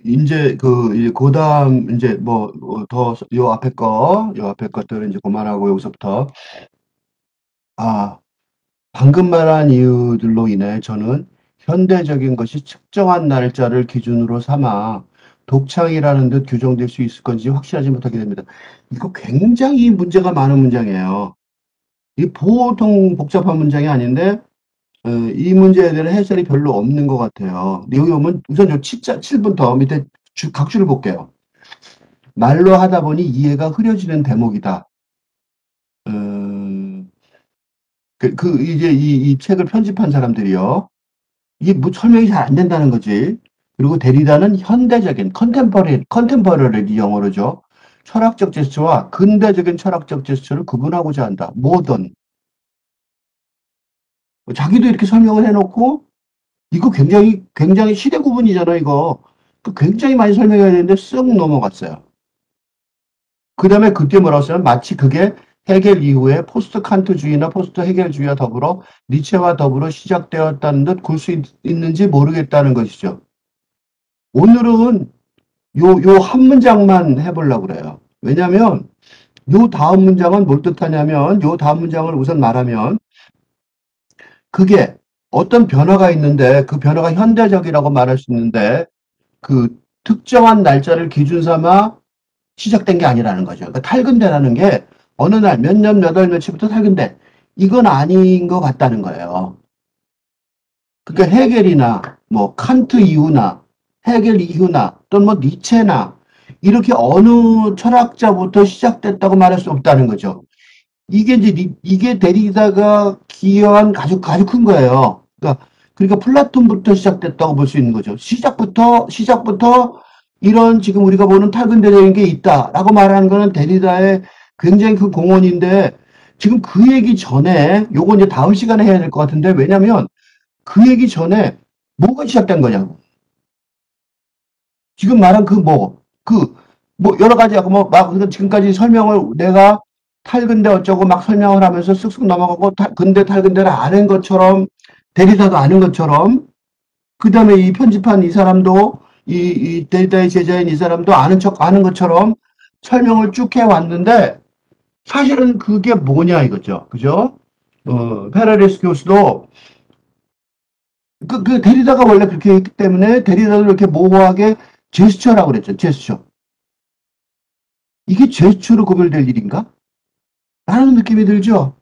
이제 그다음 이제 뭐 더 요 앞에 것들은 이제 그만하고 여기서부터 아 방금 말한 이유들로 인해 저는 현대적인 것이 측정한 날짜를 기준으로 삼아 독창이라는 듯 규정될 수 있을 건지 확실하지 못하게 됩니다. 이거 굉장히 문제가 많은 문장이에요. 이 보통 복잡한 문장이 아닌데 이 문제에 대한 해설이 별로 없는 것 같아요. 여기 보면 우선 저 7분 더 밑에 각주를 볼게요. 말로 하다 보니 이해가 흐려지는 대목이다. 음, 이제 이 책을 편집한 사람들이요. 이게 뭐 설명이 잘 안 된다는 거지. 그리고 데리다는 현대적인 컨템퍼러리 영어로죠. 철학적 제스처와 근대적인 철학적 제스처를 구분하고자 한다. 모던. 자기도 이렇게 설명을 해놓고 이거 굉장히 시대 구분이잖아, 이거. 굉장히 많이 설명해야 되는데 쓱 넘어갔어요. 그 다음에 그때 뭐라고 써요? 마치 그게 헤겔 이후에 포스트 칸트주의나 포스트 헤겔주의와 더불어 니체와 더불어 시작되었다는 듯 볼 수 있는지 모르겠다는 것이죠. 오늘은 요 한 문장만 해보려고 그래요. 왜냐면 요 다음 문장은 뭘 뜻하냐면 요 다음 문장을 우선 말하면 그게 어떤 변화가 있는데 그 변화가 현대적이라고 말할 수 있는데 그 특정한 날짜를 기준 삼아 시작된 게 아니라는 거죠. 그러니까 탈근대라는 게 어느 날 몇 년 몇 월 며칠부터 탈근대. 이건 아닌 것 같다는 거예요. 그러니까 헤겔이나 뭐 칸트 이후나 헤겔 이후나 또는 뭐 니체나 이렇게 어느 철학자부터 시작됐다고 말할 수 없다는 거죠. 이게 이제 이게 데리다가 기여한 아주 큰 거예요. 그러니까 플라톤부터 시작됐다고 볼 수 있는 거죠. 시작부터 이런 지금 우리가 보는 탈근대적인 게 있다라고 말하는 거는 데리다의 굉장히 큰 공헌인데 지금 그 얘기 전에 요거 이제 다음 시간에 해야 될 것 같은데 왜냐면 그 얘기 전에 뭐가 시작된 거냐고. 지금 말한 뭐 여러 가지 하고 막 지금까지 설명을 내가 탈근대 어쩌고 막 설명을 하면서 쓱쓱 넘어가고 근대 탈근대를 아는 것처럼 데리다도 아는 것처럼 그 다음에 이 편집한 이 사람도 이 데리다의 제자인 이 사람도 아는 척 아는 것처럼 설명을 쭉 해왔는데 사실은 그게 뭐냐 이거죠. 그죠? 페레리스 교수도 그 데리다가 원래 그렇게 했기 때문에 데리다도 이렇게 모호하게 제스처라고 그랬죠. 제스처. 이게 제스처로 구별될 일인가? 라는 느낌이 들죠.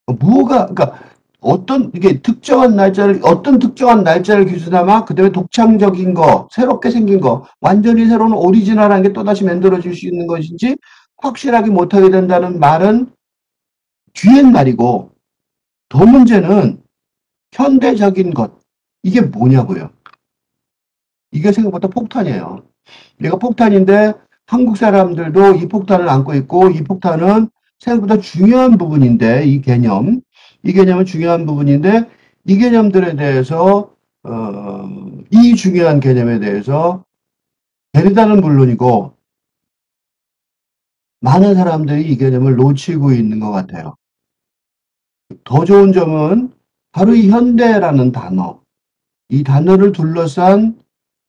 그러니까 이게 어떤 특정한 날짜를 기준하면 그다음에 독창적인 거, 새롭게 생긴 거, 완전히 새로운 오리지널한 게 또다시 만들어질 수 있는 것인지 확실하게 못하게 된다는 말은 뒤엔 말이고, 더 문제는 현대적인 것. 이게 뭐냐고요. 이게 생각보다 폭탄이에요. 얘가 폭탄인데 한국 사람들도 이 폭탄을 안고 있고 이 폭탄은 생각보다 중요한 부분인데 이 개념은 중요한 부분인데 이 개념들에 대해서 이 중요한 개념에 대해서 데리다는 물론이고 많은 사람들이 이 개념을 놓치고 있는 것 같아요. 더 좋은 점은 바로 이 현대라는 단어, 이 단어를 둘러싼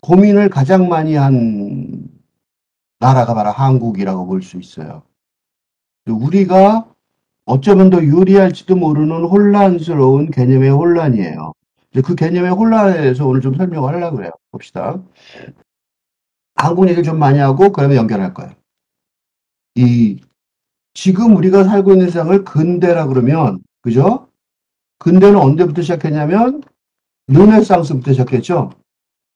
고민을 가장 많이 한 나라가 바로 한국이라고 볼 수 있어요. 우리가 어쩌면 더 유리할지도 모르는 혼란스러운 개념의 혼란이에요. 그 개념의 혼란에 대해서 오늘 좀 설명을 하려고 해요. 봅시다. 한국 얘기를 좀 많이 하고 그러면 연결할 거예요. 이 지금 우리가 살고 있는 세상을 근대라 그러면 그죠? 근대는 언제부터 시작했냐면 르네상스부터 시작했죠.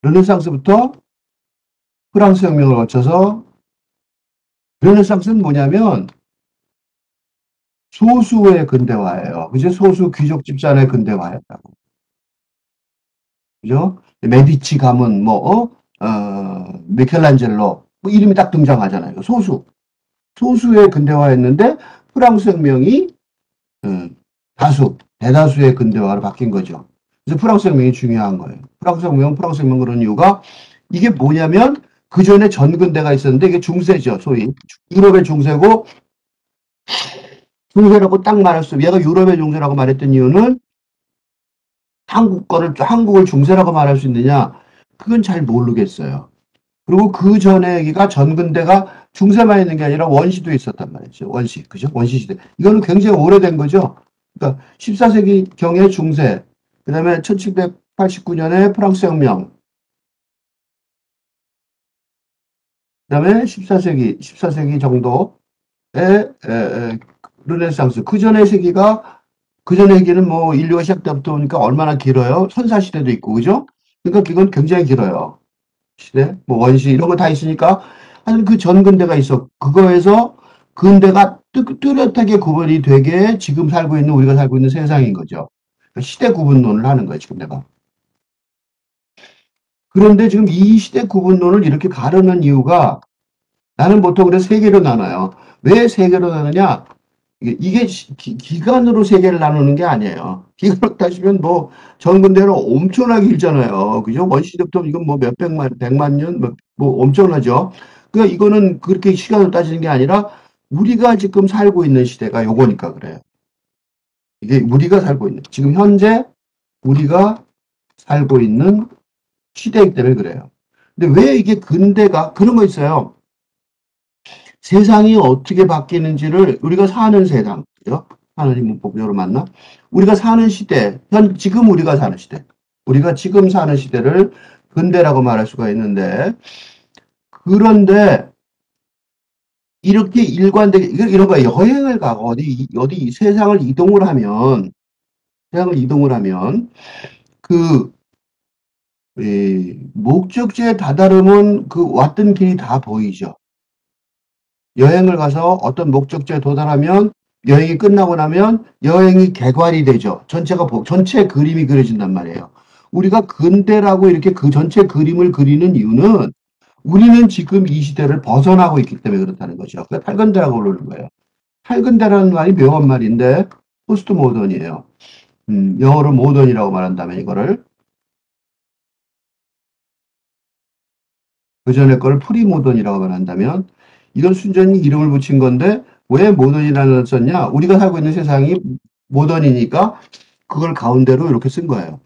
르네상스부터 프랑스 혁명을 거쳐서 르네상스는 뭐냐면 소수의 근대화예요. 그죠? 소수 귀족 집단의 근대화였다고. 그죠? 메디치 가문, 미켈란젤로, 뭐 이름이 딱 등장하잖아요. 소수의 근대화였는데, 프랑스 혁명이, 대다수의 근대화로 바뀐 거죠. 그래서 프랑스 혁명이 중요한 거예요. 프랑스 혁명 그런 이유가, 이게 뭐냐면, 그 전에 전근대가 있었는데, 이게 중세죠, 소위. 유럽의 중세고, 중세라고 딱 말할 수, 얘가 유럽의 중세라고 말했던 이유는, 한국을 중세라고 말할 수 있느냐, 그건 잘 모르겠어요. 그리고 그 전에 얘기가 전근대가 중세만 있는 게 아니라 원시도 있었단 말이죠. 원시, 그죠? 원시 시대. 이거는 굉장히 오래된 거죠. 그러니까 14세기 경의 중세, 그 다음에 1789년에 프랑스 혁명, 그 다음에 14세기 정도의 르네상스. 그 전의 세기는 뭐 인류가 시작때부터 보니까 얼마나 길어요? 선사시대도 있고, 그죠? 그러니까 이건 굉장히 길어요. 시대, 뭐 원시 이런 거 다 있으니까 하여튼 그 전근대가 있어. 그거에서 근대가 뚜렷하게 구분이 되게 지금 살고 있는 우리가 살고 있는 세상인 거죠. 그러니까 시대 구분론을 하는 거예요, 지금 내가. 그런데 지금 이 시대 구분론을 이렇게 가르는 이유가 나는 보통 그래서 세 개로 나눠요. 왜 세 개로 나누냐? 이게 기간으로 세 개를 나누는 게 아니에요. 기간으로 따지면 뭐 전근대로 엄청나게 길잖아요. 그죠? 원시대부터 이건 뭐 몇백만, 백만 년, 뭐 엄청나죠. 그러니까 이거는 그렇게 시간으로 따지는 게 아니라 우리가 지금 살고 있는 시대가 요거니까 그래요. 이게 우리가 살고 있는, 지금 현재 우리가 살고 있는 시대이기 때문에 그래요. 근데 왜 이게 근대가 그런 거 있어요. 세상이 어떻게 바뀌는지를 우리가 사는 세상, 그죠? 하나님 문법적으로 맞나? 우리가 사는 시대, 지금 우리가 사는 시대, 우리가 지금 사는 시대를 근대라고 말할 수가 있는데, 그런데 이렇게 일관되게, 이런 거야. 여행을 가고, 어디 세상을 이동을 하면, 그, 목적지에 다다르면 그 왔던 길이 다 보이죠. 여행을 가서 어떤 목적지에 도달하면 여행이 끝나고 나면 여행이 개관이 되죠. 전체 그림이 그려진단 말이에요. 우리가 근대라고 이렇게 그 전체 그림을 그리는 이유는 우리는 지금 이 시대를 벗어나고 있기 때문에 그렇다는 거죠. 그러니까 탈근대라고 부르는 거예요. 탈근대라는 말이 묘한 말인데 포스트 모던이에요. 영어로 모던이라고 말한다면 이거를 그 전에 거를 프리모던이라고 말한다면 이건 순전히 이름을 붙인 건데 왜 모던이라는 걸 썼냐? 우리가 살고 있는 세상이 모던이니까 그걸 가운데로 이렇게 쓴 거예요.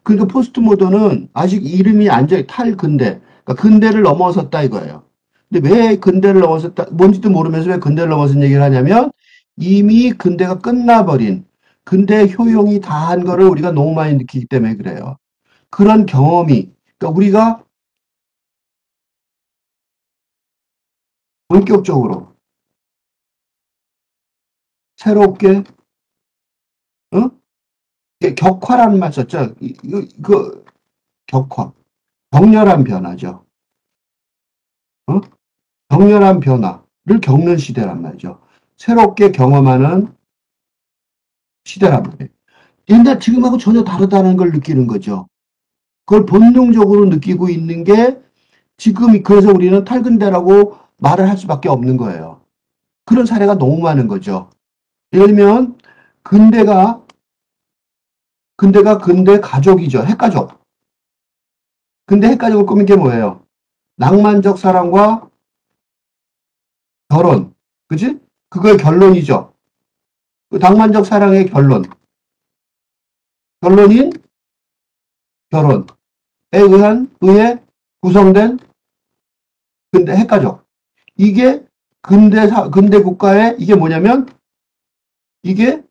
그러니까 포스트 모던은 아직 이름이 탈근대, 그러니까 근대를 넘어섰다 이거예요. 근데 왜 근대를 넘어섰다, 뭔지도 모르면서 왜 근대를 넘어선 얘기를 하냐면 이미 근대가 끝나버린 근대의 효용이 다한 거를 우리가 너무 많이 느끼기 때문에 그래요. 그런 경험이, 그러니까 우리가 본격적으로 새롭게 어? 격화라는 말 썼죠. 그 격화, 격렬한 변화죠. 어? 격렬한 변화를 겪는 시대란 말이죠. 새롭게 경험하는 시대란 말이에요. 옛날 지금하고 전혀 다르다는 걸 느끼는 거죠. 그걸 본능적으로 느끼고 있는 게 지금 그래서 우리는 탈근대라고 말을 할 수밖에 없는 거예요. 그런 사례가 너무 많은 거죠. 예를 들면 근대가 근대 가족이죠. 핵가족. 근데 핵가족을 꾸민 게 뭐예요? 낭만적 사랑과 결혼. 그지? 그거의 결론이죠. 그 낭만적 사랑의 결론인 결혼에 의해 구성된 근대 핵가족. 이게 근대 국가의 이게 뭐냐면 이게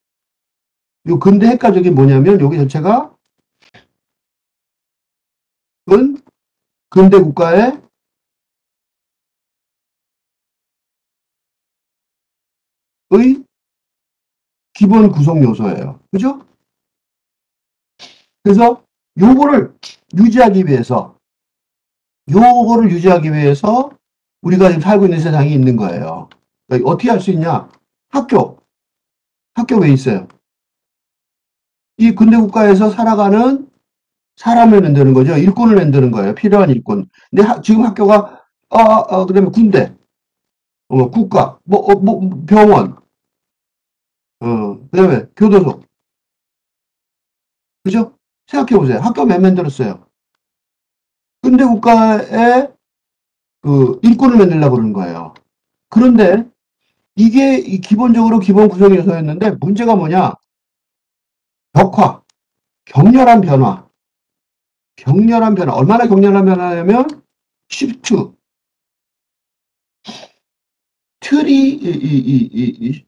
요 근대 핵가족이 뭐냐면 여기 전체가 은 근대 국가의 의 기본 구성 요소예요. 그죠? 그래서 요거를 유지하기 위해서 요거를 유지하기 위해서 우리가 지금 살고 있는 세상이 있는 거예요. 그러니까 어떻게 할 수 있냐? 학교. 학교 왜 있어요? 이 근대 국가에서 살아가는 사람을 만드는 거죠. 일꾼을 만드는 거예요. 필요한 일꾼. 근데 지금 학교가 그다음에 군대, 국가, 병원, 그다음에 교도소. 그죠? 생각해 보세요. 학교 몇 만들었어요? 근대 국가에 그 일꾼을 만들려고 그러는 거예요. 그런데 이게 기본적으로 기본 구성 요소였는데 문제가 뭐냐? 격화, 격렬한 변화. 격렬한 변화. 얼마나 격렬한 변화냐면, 시프트, 틀이,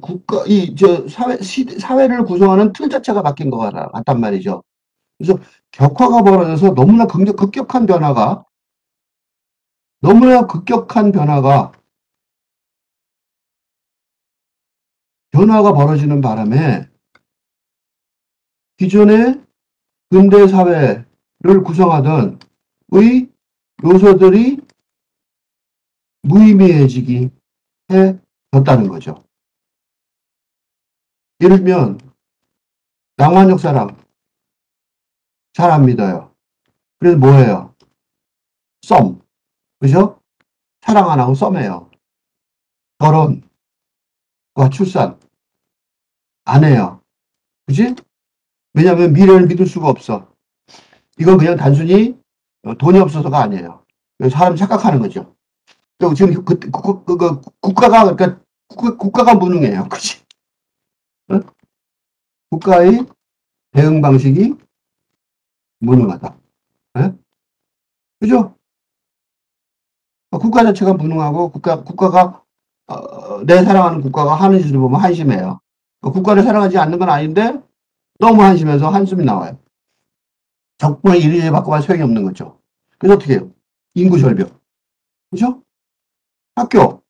국가, 사회를 구성하는 틀 자체가 바뀐 것 같단 말이죠. 그래서 격화가 벌어져서 너무나 급격한 변화가 벌어지는 바람에 기존의 근대 사회를 구성하던 의 요소들이 무의미해지기 해졌다는 거죠. 예를 들면 낭만적 사랑 잘 안 믿어요. 그래서 뭐예요? 썸, 그죠? 사랑 안 하고 썸해요. 결혼과 출산 안 해요. 그지? 왜냐하면 미래를 믿을 수가 없어. 이건 그냥 단순히 돈이 없어서가 아니에요. 사람이 착각하는 거죠. 지금 국가가 그러니까 국가가 무능해요. 그지? 응? 국가의 대응 방식이 무능하다. 예? 그죠? 국가 자체가 무능하고 국가가 내 사랑하는 국가가 하는 짓을 보면 한심해요. 국가를 사랑하지 않는 건 아닌데 너무 한심해서 한숨이 나와요. 적분의 이리저리 바꿔봐 소용이 없는 거죠. 그래서 어떻게 해요? 인구 절벽. 그죠? 학교.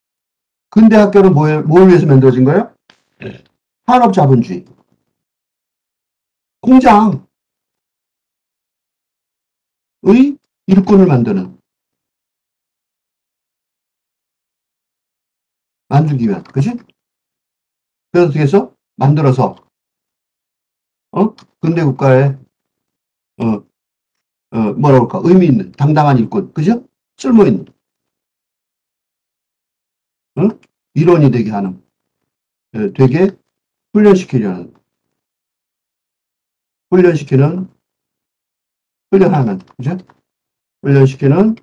근대 학교는 뭘 위해서 만들어진 거예요? 산업 자본주의. 공장의 일꾼을 만들기 위한. 그지? 그래서 어떻게 해서? 만들어서, 근대 국가의, 어, 뭐라 그럴까? 의미 있는, 당당한 일꾼. 그죠? 쓸모 있는, 어? 일원이 되게 하는, 되게 훈련시키려는, 훈련시키는, 훈련하는, 그죠? 훈련시키는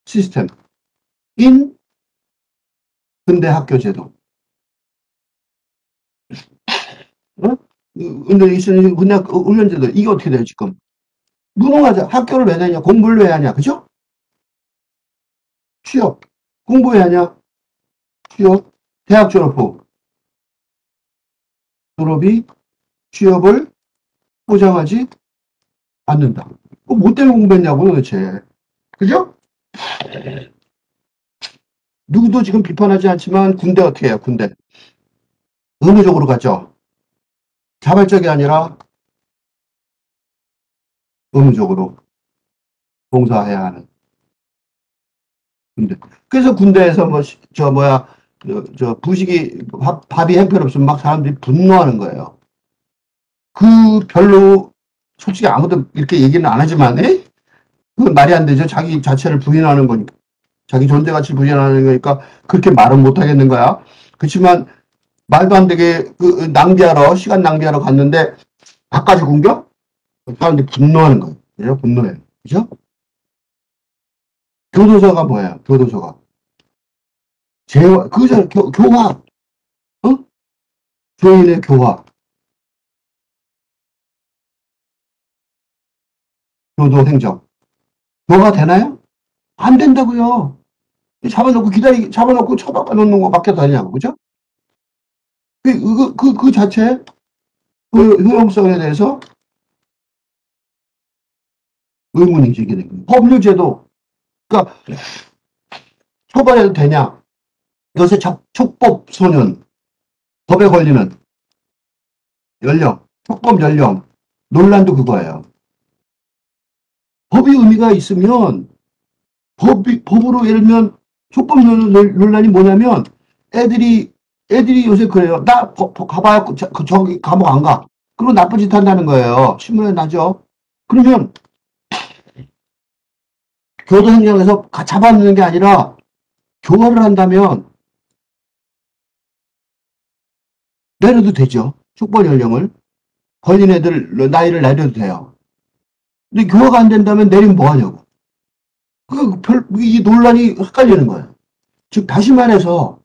시스템인 근대 학교 제도. 어? 근데 있으니 근대 훈련 제도. 이게 어떻게 돼요, 지금? 무능하죠. 학교를 왜 다냐? 공부를 왜 하냐? 그죠? 취업. 공부 왜 하냐? 취업. 대학 졸업 후 졸업이 취업을 보장하지 않는다. 뭐 때문에 공부했냐고 도대체. 그죠? 누구도 지금 비판하지 않지만 군대 어떻게 해요? 군대. 의무적으로 갔죠. 자발적이 아니라 의무적으로 봉사해야 하는 군대. 그래서 군대에서 부식이 밥이 형편없으면 막 사람들이 분노하는 거예요. 별로 솔직히 아무도 이렇게 얘기는 안 하지만 그건 말이 안 되죠. 자기 자체를 부인하는 거니까. 자기 존재 가치를 부인하는 거니까 그렇게 말은 못 하겠는 거야. 그렇지만 말도 안 되게 시간 낭비하러 갔는데 바까지 공격? 사람들이 분노하는 거예요. 그죠? 분노해요. 그죠? 교도소가 뭐예요? 교도소가. 그거잖아. 교화. 어? 죄인의 교화. 교도행정. 교화 되나요? 안 된다고요. 잡아놓고 처박아 놓는 거 밖에 다냐고. 그죠? 그 자체, 효용성에 대해서 의문이 제기된 거예요. 법률제도. 그러니까 처벌해도 되냐? 요새 촉법 소년, 법에 걸리는 촉법 연령, 논란도 그거예요. 법이 의미가 있으면, 법으로 예를 들면, 촉법 논란이 뭐냐면, 애들이 요새 그래요. 가봐야, 저기, 감옥 안 가. 그리고 나쁜 짓 한다는 거예요. 신문에 나죠? 그러면, 교도행정에서 잡아놓는 게 아니라, 교화를 한다면, 내려도 되죠. 촉법 연령을. 걸린 애들 나이를 내려도 돼요. 근데 교화가 안 된다면 내리면 뭐 하냐고. 이 논란이 헷갈리는 거예요. 즉, 다시 말해서,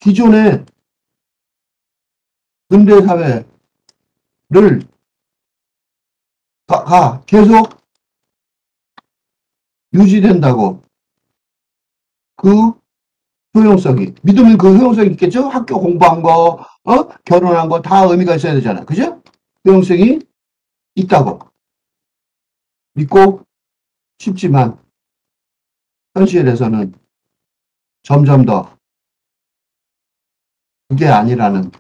기존에 근대 사회를 계속 유지된다고. 그 효용성이. 믿으면 그 효용성이 있겠죠? 학교 공부한 거, 결혼한 거 다 의미가 있어야 되잖아. 그죠? 효용성이 있다고 믿고 싶지만, 현실에서는 점점 더 그게 아니라는,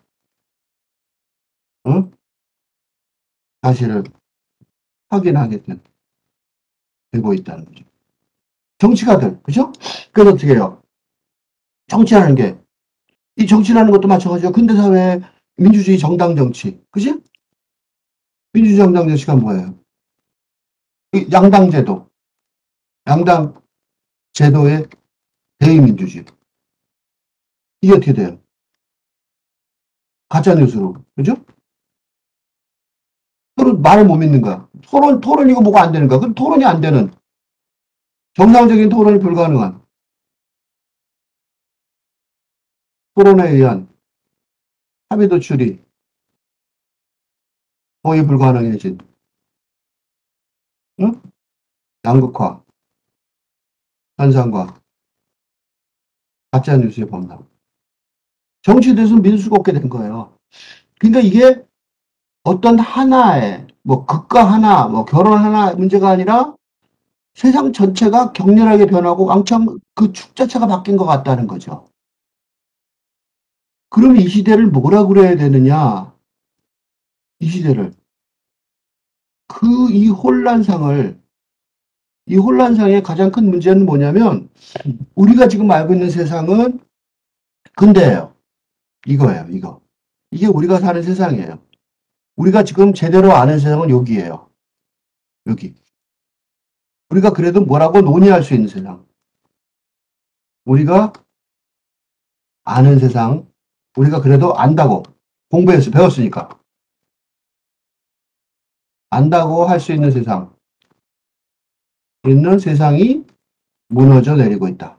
어? 사실을 확인하게 되고 있다는 거죠. 정치가들, 그죠? 그래서 어떻게 해요? 정치라는 게, 이 정치라는 것도 마찬가지죠. 근대사회 민주주의 정당 정치, 그지? 민주주의 정당 정치가 뭐예요? 이 양당 제도, 양당 제도의 대의민주주의. 이게 어떻게 돼요? 가짜뉴스로, 그죠? 서로 말을 못 믿는 거야. 토론이고 뭐가 안 되는 거야. 그럼 토론이 안 되는, 정상적인 토론이 불가능한, 토론에 의한 합의 도출이 거의 불가능해진, 응? 양극화, 현상과 가짜뉴스의 범람. 정치에 대해서 믿을 수가 없게 된 거예요. 그러니까 이게 어떤 하나의, 뭐, 극과 하나, 뭐, 결혼 하나 문제가 아니라 세상 전체가 격렬하게 변하고 왕창 그 축 자체가 바뀐 것 같다는 거죠. 그러면 이 시대를 뭐라 그래야 되느냐? 이 시대를. 이 혼란상을, 이 혼란상의 가장 큰 문제는 뭐냐면, 우리가 지금 알고 있는 세상은 근대예요. 이거예요, 이거. 이게 우리가 사는 세상이에요. 우리가 지금 제대로 아는 세상은 여기예요. 여기. 우리가 그래도 뭐라고 논의할 수 있는 세상. 우리가 아는 세상. 우리가 그래도 안다고. 공부해서 배웠으니까. 안다고 할 수 있는 세상. 있는 세상이 무너져 내리고 있다.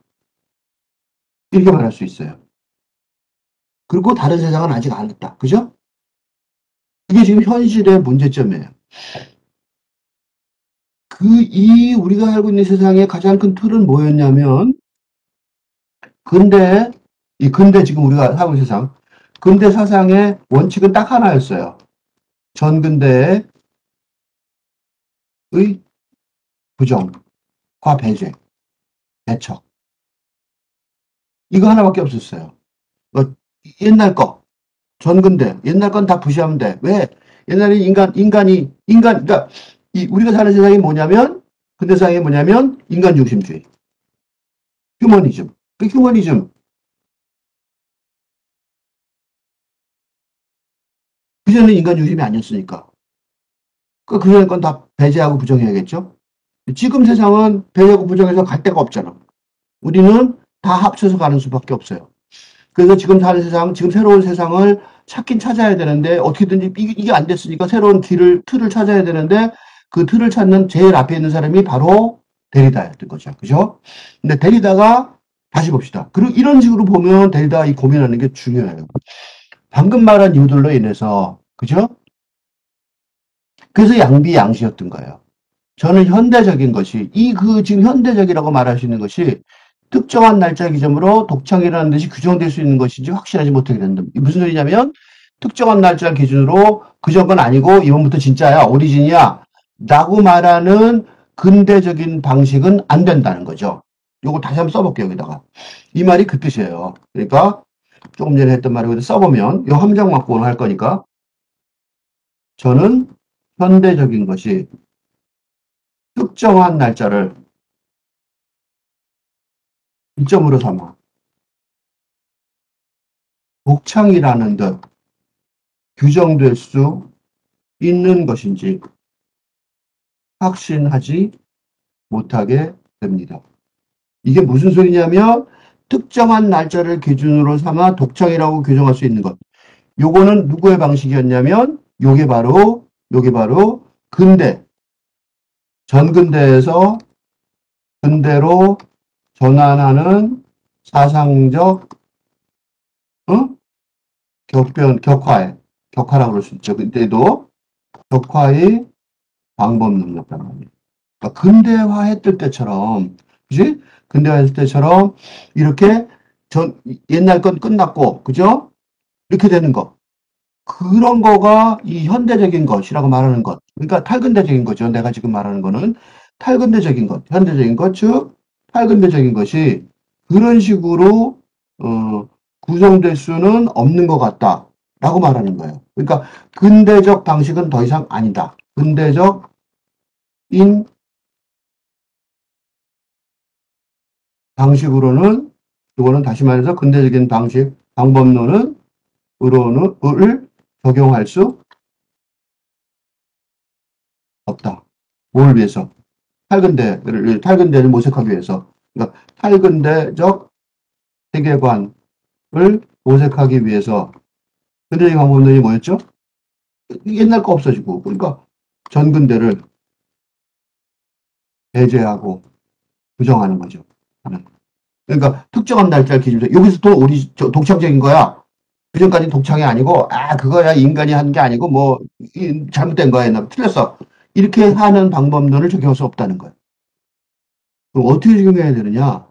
이렇게 말할 수 있어요. 그리고 다른 세상은 아직 안 왔다. 그죠? 그게 지금 현실의 문제점이에요. 우리가 알고 있는 세상의 가장 큰 틀은 뭐였냐면, 근대, 근대 지금 우리가 살고 있는 세상, 근대 사상의 원칙은 딱 하나였어요. 전근대의 부정과 배제, 배척. 이거 하나밖에 없었어요. 옛날 거, 전근대, 옛날 건 다 부시하면 돼. 왜? 옛날에 그러니까, 우리가 사는 세상이 뭐냐면, 근대 세상이 뭐냐면, 인간 중심주의. 휴머니즘. 그 휴머니즘. 그전에 인간 중심이 아니었으니까. 그전에 건 다 배제하고 부정해야겠죠? 지금 세상은 배제하고 부정해서 갈 데가 없잖아. 우리는 다 합쳐서 가는 수밖에 없어요. 그래서 지금 사는 세상, 지금 새로운 세상을 찾긴 찾아야 되는데, 어떻게든지 이게 안 됐으니까 새로운 틀을 찾아야 되는데, 그 틀을 찾는 제일 앞에 있는 사람이 바로 데리다였던 거죠. 그죠? 근데 데리다가, 다시 봅시다. 그리고 이런 식으로 보면 데리다가 이 고민하는 게 중요해요. 방금 말한 이유들로 인해서, 그죠? 그래서 양비양시였던 거예요. 저는 현대적인 것이, 지금 현대적이라고 말할 수 있는 것이, 특정한 날짜 기점으로 독창이라는 듯이 규정될 수 있는 것인지 확실하지 못하게 된다. 무슨 소리냐면, 특정한 날짜 기준으로 그전 건 아니고 이번부터 진짜야, 오리진이야 라고 말하는 근대적인 방식은 안 된다는 거죠. 요거 다시 한번 써볼게요, 여기다가. 이 말이 그 뜻이에요. 그러니까 조금 전에 했던 말을 써보면 요 함정만 구원을 할 거니까 저는 현대적인 것이 특정한 날짜를 기점으로 삼아 독창이라는 듯 규정될 수 있는 것인지 확신하지 못하게 됩니다. 이게 무슨 소리냐면 특정한 날짜를 기준으로 삼아 독창이라고 규정할 수 있는 것. 요거는 누구의 방식이었냐면 요게 바로 전근대에서 근대로 전환하는 사상적 격화에 격화라고 그럴 수 있죠. 그때도 격화의 방법론이었단 말이에요. 그러니까 근대화했을 때처럼, 그지? 근대화했을 때처럼 이렇게 옛날 건 끝났고, 그죠? 이렇게 되는 거. 그런 거가 이 현대적인 것이라고 말하는 것. 그러니까 탈근대적인 거죠. 내가 지금 말하는 거는 탈근대적인 것, 현대적인 것, 즉 탈근대적인 것이 그런 식으로 구성될 수는 없는 것 같다라고 말하는 거예요. 그러니까 근대적 방식은 더 이상 아니다. 근대적인 방식으로는 이거는 다시 말해서 근대적인 방식 방법론은 으로는 적용할 수 없다. 뭘 위해서? 탈근대를 모색하기 위해서. 그러니까 탈근대적 세계관을 모색하기 위해서. 근대적인 방법론이 뭐였죠? 옛날 거 없어지고. 그러니까 전근대를 배제하고 부정하는 거죠. 그러니까 특정한 날짜를 기준으로 여기서 또 우리 독창적인 거야. 그전까지는 독창이 아니고 그거야 인간이 한 게 아니고 뭐 잘못된 거야. 옛날 틀렸어. 이렇게 하는 방법론을 적용할 수 없다는 거예요. 그럼 어떻게 적용해야 되느냐?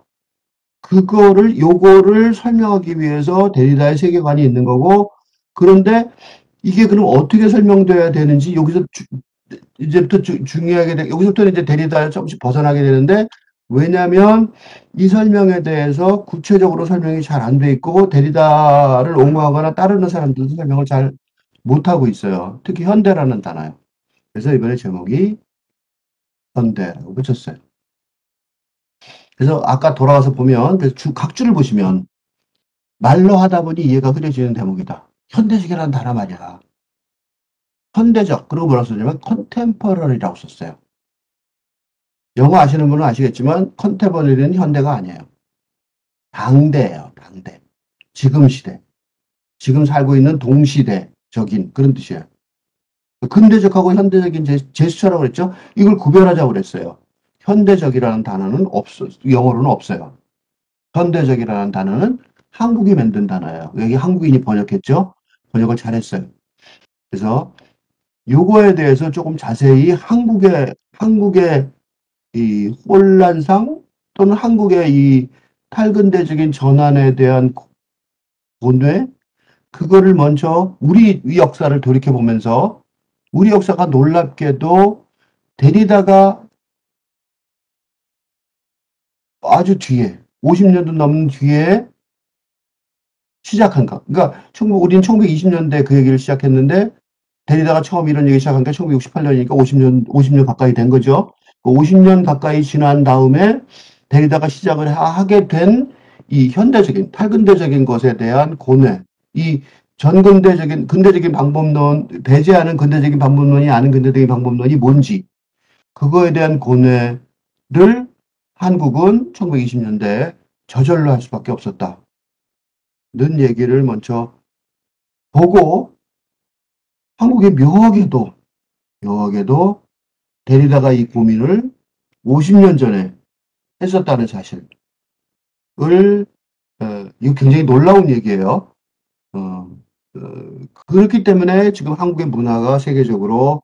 요거를 설명하기 위해서 데리다의 세계관이 있는 거고, 그런데 이게 그럼 어떻게 설명돼야 되는지 여기서 이제부터 중요하게 여기서부터는 이제 데리다를 조금씩 벗어나게 되는데, 왜냐하면 이 설명에 대해서 구체적으로 설명이 잘 안 돼 있고 데리다를 옹호하거나 따르는 사람들도 설명을 잘 못하고 있어요. 특히 현대라는 단어요. 그래서 이번에 제목이 현대라고 붙였어요. 그래서 아까 돌아가서 보면 각 줄을 보시면 말로 하다 보니 이해가 흐려지는 대목이다. 현대적이라는 단어 말이야. 현대적, 그리고 뭐라고 썼냐면 컨템퍼러리라고 썼어요. 영어 아시는 분은 아시겠지만 컨템퍼러리는 현대가 아니에요. 당대예요. 당대. 지금 시대. 지금 살고 있는 동시대적인 그런 뜻이에요. 근대적하고 현대적인 제스처라고 그랬죠. 이걸 구별하자고 그랬어요. 현대적이라는 단어는 없어. 영어로는 없어요. 현대적이라는 단어는 한국이 만든 단어예요. 여기 한국인이 번역했죠. 번역을 잘했어요. 그래서 요거에 대해서 조금 자세히 한국의 이 혼란상 또는 한국의 이 탈근대적인 전환에 대한 고뇌, 그거를 먼저 우리 역사를 돌이켜 보면서 우리 역사가 놀랍게도 데리다가 아주 뒤에 50년도 넘는 뒤에 시작한 거. 그러니까 우리는 1920년대 그 얘기를 시작했는데 데리다가 처음 이런 얘기 시작한 게 1968년이니까 50년 가까이 된 거죠. 50년 가까이 지난 다음에 데리다가 시작을 하게 된 이 현대적인, 탈근대적인 것에 대한 고뇌, 이 근대적인 방법론, 배제하는 근대적인 방법론이 아닌 근대적인 방법론이 뭔지, 그거에 대한 고뇌를 한국은 1920년대에 저절로 할 수밖에 없었다는 얘기를 먼저 보고, 한국의 묘하게도 데리다가 이 고민을 50년 전에 했었다는 사실을, 이거 굉장히 놀라운 얘기예요. 어, 그렇기 때문에 지금 한국의 문화가 세계적으로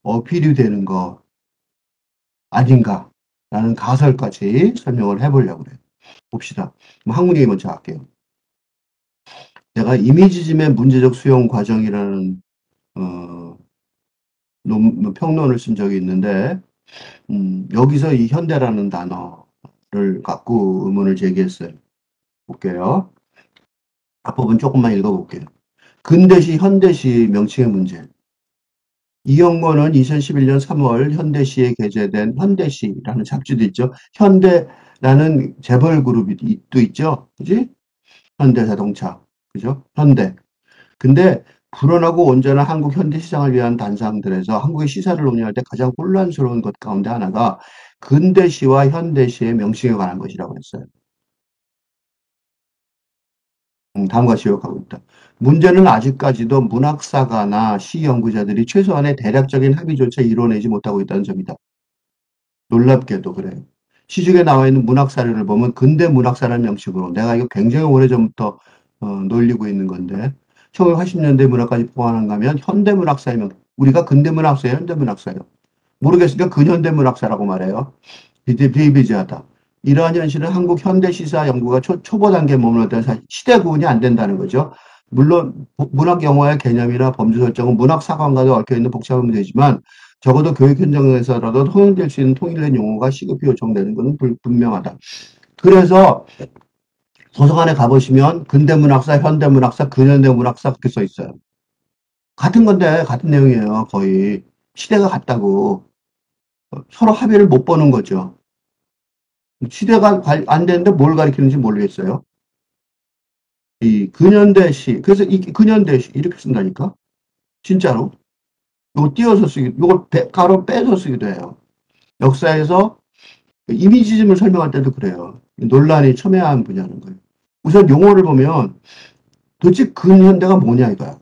어필이 되는 거 아닌가라는 가설까지 설명을 해보려고 그래요. 봅시다. 한국 얘기 먼저 할게요. 내가 이미지즘의 문제적 수용 과정이라는 어, 평론을 쓴 적이 있는데 여기서 이 현대라는 단어를 갖고 의문을 제기했어요. 볼게요. 앞부분 조금만 읽어볼게요. 근대시, 현대시 명칭의 문제. 이영건은 2011년 3월 현대시에 게재된 현대시라는 잡지도 있죠. 현대라는 재벌 그룹이 또 있죠. 그지? 현대자동차. 그죠? 현대. 근데 불온하고 온전한 한국 현대 시장을 위한 단상들에서 한국의 시사를 논의할 때 가장 혼란스러운 것 가운데 하나가 근대시와 현대시의 명칭에 관한 것이라고 했어요. 다음과 같이 요약하고 있다. 문제는 아직까지도 문학사가나 시 연구자들이 최소한의 대략적인 합의조차 이뤄내지 못하고 있다는 점이다. 놀랍게도 그래요. 시중에 나와 있는 문학 사료를 보면 근대 문학사라는 명칭으로 내가 이거 굉장히 오래전부터 놀리고 있는 건데 1980년대 문학까지 포함한다면 현대문학사이면 우리가 근대문학사예요, 현대문학사예요. 모르겠으니까 근현대문학사라고 말해요. 비비지하다. 이러한 현실은 한국 현대시사 연구가 초보 단계에 머물렀다는 사실, 시대 구분이 안 된다는 거죠. 물론 문학 영화의 개념이나 범주 설정은 문학 사관과도 얽혀있는 복잡한 문제지만 적어도 교육 현장에서라도 통용될 수 있는 통일된 용어가 시급히 요청되는 것은 분명하다. 그래서 도서관에 가보시면 근대문학사, 현대문학사, 근현대문학사 그렇게 써 있어요. 같은 건데 같은 내용이에요. 거의 시대가 같다고. 서로 합의를 못 보는 거죠. 시대가 안 되는데 뭘 가리키는지 모르겠어요. 이 근현대시, 그래서 이 근현대시 이렇게 쓴다니까? 진짜로. 이거 띄어서 쓰기, 이걸 가로 빼서 쓰기도 해요. 역사에서 이미지즘을 설명할 때도 그래요. 논란이 첨예한 분야는 거예요. 우선 용어를 보면 도대체 근현대가 뭐냐 이거야.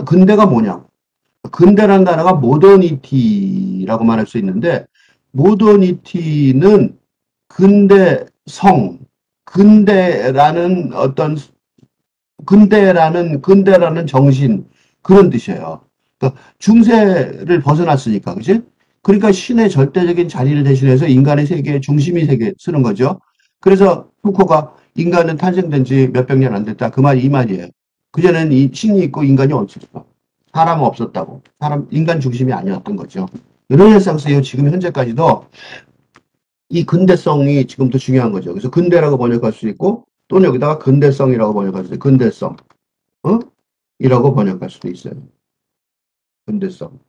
근대가 뭐냐. 근대라는 단어가 모더니티라고 말할 수 있는데 모더니티는 근대성, 근대라는 어떤 근대라는 정신 그런 뜻이에요. 그러니까 중세를 벗어났으니까 그지? 그러니까 신의 절대적인 자리를 대신해서 인간의 세계의 중심이 세계 쓰는 거죠. 그래서 푸코가 인간은 탄생된 지 몇백 년 안 됐다. 그 말이 이 말이에요. 그전에는 신이 있고 인간이 없었어. 사람은 없었다고. 인간 중심이 아니었던 거죠. 르네상스예요. 지금 현재까지도 이 근대성이 지금도 중요한 거죠. 그래서 근대라고 번역할 수 있고 또는 여기다가 근대성이라고 번역할 수 있어요. 근대성. 어? 이라고 번역할 수도 있어요. 근대성.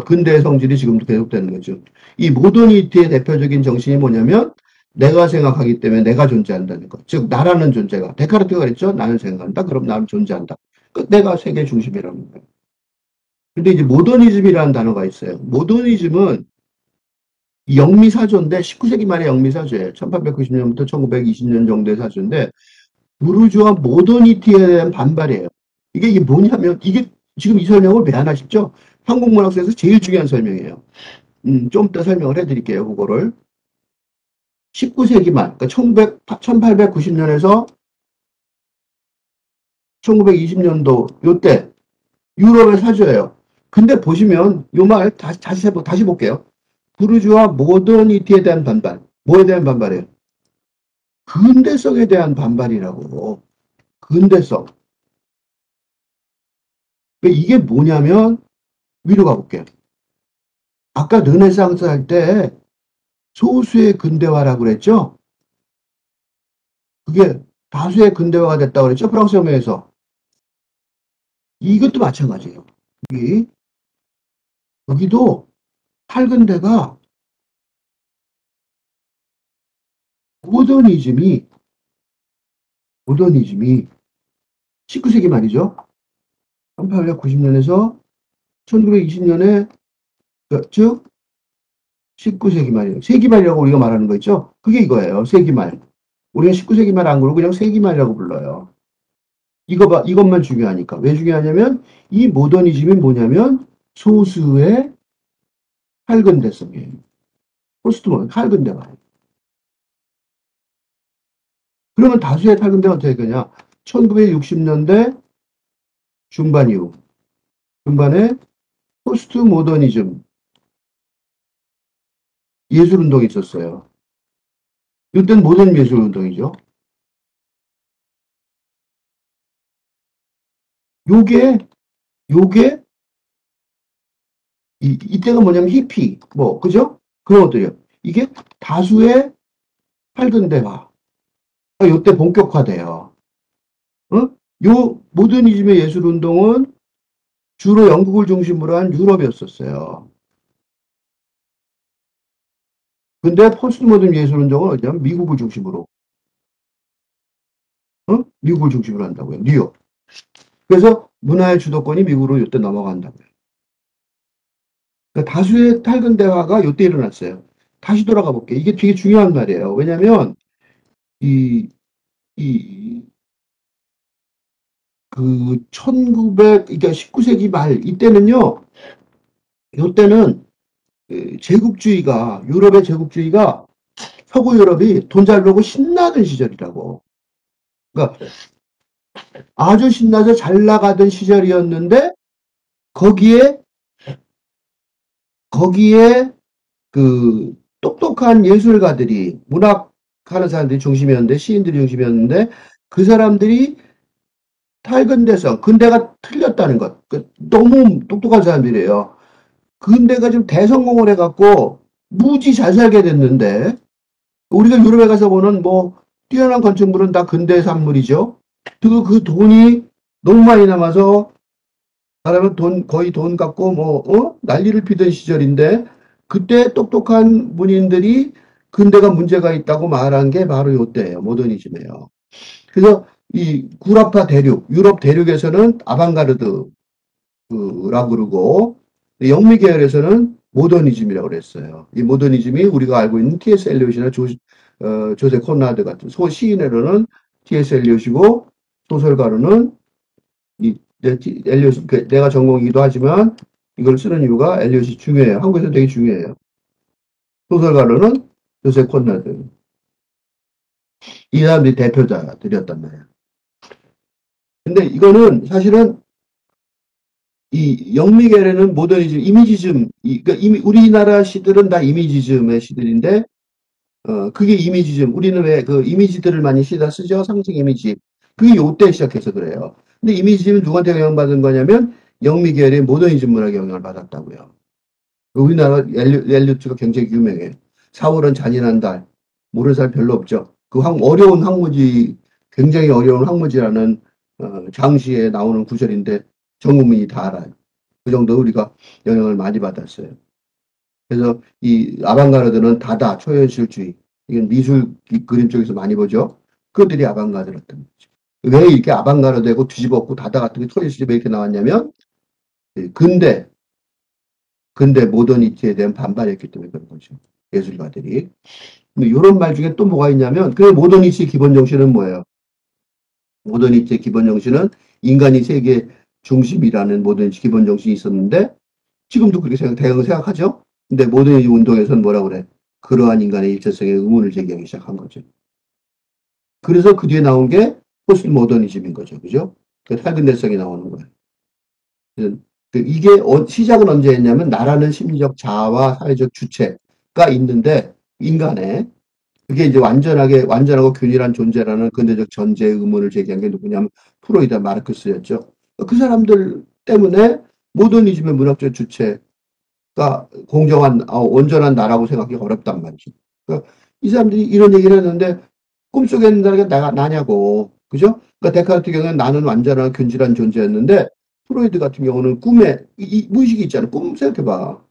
근대의 성질이 지금도 계속되는 거죠. 이 모더니티의 대표적인 정신이 뭐냐면 내가 생각하기 때문에 내가 존재한다는 것. 즉 나라는 존재가 데카르트가 그랬죠. 나는 생각한다. 그럼 나는 존재한다. 내가 세계 중심이라는 거예요. 근데 이제 모더니즘이라는 단어가 있어요. 모더니즘은 영미사조인데 19세기 말의 영미사조예요. 1890년부터 1920년 정도의 사조인데 부르주아 모더니티에 대한 반발이에요. 이게 뭐냐면 이게 지금 이 설명을 왜 안 하시죠? 한국문학사에서 제일 중요한 설명이에요. 좀 이따 설명을 해드릴게요. 그거를 19세기 말, 그러니까 1890년에서 1920년도 요때 유럽의 사조예요. 근데 보시면 요 말 다시 볼게요. 부르주아 모더니티에 대한 반발. 뭐에 대한 반발이에요? 근대성에 대한 반발이라고. 근대성. 이게 뭐냐면 위로 가볼게요. 아까 르네상스 할 때 소수의 근대화라고 그랬죠? 그게 다수의 근대화가 됐다고 그랬죠? 프랑스 혁명에서. 이것도 마찬가지예요. 여기, 여기도 팔근대가 모더니즘이 19세기 말이죠. 1890년에서 1920년에 즉 19세기 말이에요. 세기 말이라고 우리가 말하는 거 있죠? 그게 이거예요. 세기 말. 우리가 19세기 말 안 그러고 그냥 세기 말이라고 불러요. 이것만 중요하니까. 왜 중요하냐면 이 모더니즘이 뭐냐면 소수의 할근대성이에요. 포스트모던 할근대화. 그러면 다수의 할근대가 어떻게 되냐? 1960년대 중반 이후 중반에 포스트 모더니즘 예술운동이 있었어요. 이때는 모던 예술운동이죠. 요게 요게 이때가 뭐냐면 히피 그죠? 그런 것들이요. 이게 다수의 할근대화. 요때 본격화돼요. 어? 요 모더니즘의 예술운동은 주로 영국을 중심으로 한 유럽이었었어요. 근데 포스트 모던 예술운동은 어디냐면 미국을 중심으로, 미국을 중심으로 한다고요. 뉴욕. 그래서 문화의 주도권이 미국으로 이때 넘어간다고요. 그러니까 다수의 탈근대화가 이때 일어났어요. 다시 돌아가 볼게요. 이게 되게 중요한 말이에요. 왜냐면, 이, 이, 그러니까 19세기 말, 이때는 유럽의 제국주의가 서구 유럽이 돈 잘 벌고 신나던 시절이라고. 그러니까 아주 신나서 잘 나가던 시절이었는데 거기에 거기에 그 똑똑한 예술가들이 문학하는 사람들이 중심이었는데 시인들이 중심이었는데 그 사람들이 탈근돼서 근대가 틀렸다는 것. 너무 똑똑한 사람들이에요. 근대가 좀 대성공을 해갖고 무지 잘 살게 됐는데 우리가 유럽에 가서 보는 뭐 뛰어난 건축물은 다 근대 산물이죠. 그 돈이 너무 많이 남아서 사람은 거의 돈 갖고 난리를 피던 시절인데 그때 똑똑한 문인들이 근대가 문제가 있다고 말한 게 바로 요때예요. 모더니즘이에요. 그래서 이 구라파 대륙, 유럽 대륙에서는 아방가르드라고 그러고 영미 계열에서는 모더니즘이라고 그랬어요. 이 모더니즘이 우리가 알고 있는 T.S. 엘리엇이나 조세 콘라드 같은 시인으로는 T.S. 엘리엇이고 소설가로는 엘리엇, 내가 전공이기도 하지만 이걸 쓰는 이유가 엘리엇이 중요해요. 한국에서 되게 중요해요. 소설가로는 조세 콘라드. 이 사람들이 대표자들이었단 말이에요. 근데 이거는 사실은 이 영미계라는 모더니즘, 이미지즘, 그러니까 우리나라 시들은 다 이미지즘의 시들인데, 그게 이미지즘. 우리는 왜 그 이미지들을 많이 시다 쓰죠? 상징 이미지. 그게 요때 시작해서 그래요. 근데 이미지즘은 누구한테 영향받은 거냐면, 영미계열의 모더니즘 문학에 영향을 받았다고요. 우리나라 엘리어트가 굉장히 유명해. 4월은 잔인한 달. 모르는 사람 별로 없죠. 어려운 항무지, 굉장히 어려운 항무지라는 장시에 나오는 구절인데 전 국민이 다 알아요. 그 정도 우리가 영향을 많이 받았어요. 그래서 이 아방가르드는 다다, 초현실주의. 이건 미술 그림 쪽에서 많이 보죠. 그들이 아방가르드였던 거죠. 왜 이렇게 아방가르드고 뒤집었고 다다 같은 게 초현실주의 왜 이렇게 나왔냐면 근대 근대 모더니티에 대한 반발이었기 때문에 그런 거죠. 예술가들이. 근데 이런 말 중에 또 뭐가 있냐면, 그 모더니티의 기본 정신은 뭐예요? 모더니티의 기본 정신은 인간이 세계 중심이라는 모더니티 기본 정신이 있었는데, 지금도 그렇게 대응을 생각하죠? 근데 모더니티 운동에서는 뭐라고 그래? 그러한 인간의 일체성에 의문을 제기하기 시작한 거죠. 그래서 그 뒤에 나온 게 포스트 모더니즘인 거죠. 그죠? 그 탈근대성이 나오는 거예요. 이게 시작은 언제 했냐면 나라는 심리적 자아와 사회적 주체가 있는데 인간의 그게 이제 완전하고 균일한 존재라는 근대적 전제의 의문을 제기한 게 누구냐면 프로이드, 마르크스였죠. 그 사람들 때문에 모더니즘의 문학적 주체가 공정한, 온전한 나라고 생각하기 어렵단 말이죠. 그러니까 이 사람들이 이런 얘기를 했는데 꿈속에 있는 나가 나냐고. 그죠? 그러니까 데카르트 경우는 나는 완전한 균질한 존재였는데 프로이드 같은 경우는 꿈에 무의식이 있잖아. 꿈 생각해봐.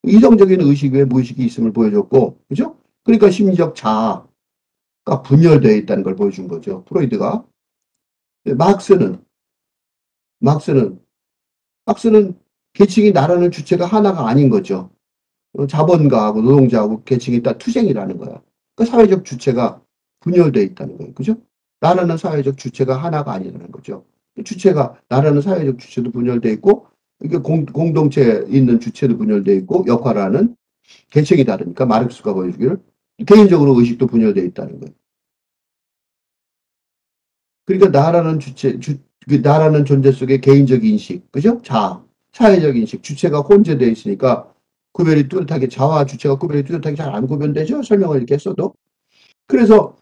이성적인 의식 외에 무의식이 있음을 보여줬고, 그죠? 그러니까 심리적 자아가 분열되어 있다는 걸 보여준 거죠. 프로이드가. 마크스는 마크스는 마크스는 계층이 나라는 주체가 하나가 아닌 거죠. 자본가하고 노동자하고 계층이 다 투쟁이라는 거야. 그 사회적 주체가 분열되어 있다는 거예요. 그죠? 나라는 사회적 주체가 하나가 아니라는 거죠. 주체가, 나라는 사회적 주체도 분열되어 있고, 이게 공동체에 있는 주체도 분열되어 있고, 역할하는 계층이 다르니까, 마르크스가 보여주기를, 개인적으로 의식도 분열되어 있다는 거예요. 그러니까 나라는 존재 속의 개인적 인식, 그죠? 사회적 인식, 주체가 혼재되어 있으니까, 자아와 주체가 구별이 뚜렷하게 잘 안 구별되죠? 설명을 이렇게 했어도. 그래서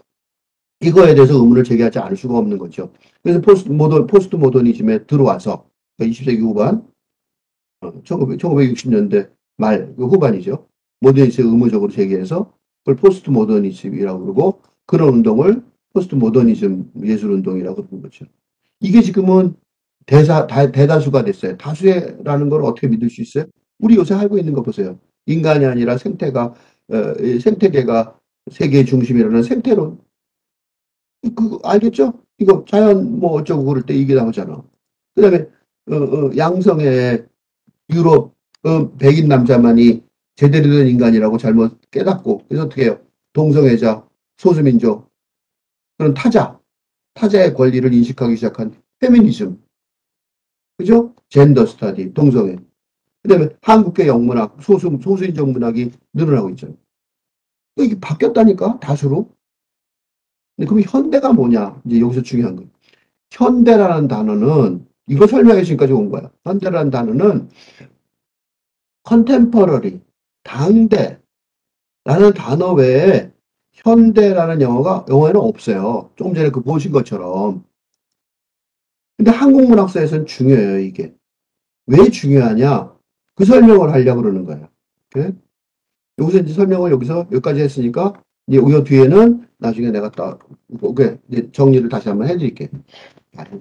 이거에 대해서 의문을 제기하지 않을 수가 없는 거죠. 그래서 포스트 모더니즘에 들어와서 20세기 후반, 1960년대 말, 그 후반이죠. 모더니즘을 의무적으로 제기해서 그걸 포스트 모더니즘이라고 그러고 그런 운동을 포스트 모더니즘 예술 운동이라고 부르는 거죠. 이게 지금은 대다수가 됐어요. 다수라는 걸 어떻게 믿을 수 있어요? 우리 요새 알고 있는 거 보세요. 인간이 아니라 생태계가 세계의 중심이라는 생태론. 알겠죠? 이거 자연 뭐 어쩌고 그럴 때 이게 나오잖아. 그 다음에, 양성의 유럽, 백인 남자만이 제대로 된 인간이라고 잘못 깨닫고, 그래서 어떻게 해요? 동성애자, 소수민족, 그런 타자의 권리를 인식하기 시작한 페미니즘, 그죠? 젠더 스터디, 동성애. 그 다음에 한국계 영문학, 소수인종 문학이 늘어나고 있잖아요. 이게 바뀌었다니까, 다수로. 근데 그럼 현대가 뭐냐? 이제 여기서 중요한 거. 현대라는 단어는 이거 설명해 지금까지 온 거야. 현대라는 단어는 컨템퍼러리, 당대라는 단어 외에 현대라는 영어에는 없어요. 조금 전에 그 보신 것처럼. 근데 한국문학사에서는 중요해요, 이게. 왜 중요하냐? 그 설명을 하려고 그러는 거예요. 오케이? 여기서 이제 설명을 여기까지 했으니까, 이제 이 뒤에는 나중에 내가 오케이, 이제 정리를 다시 한번 해드릴게요.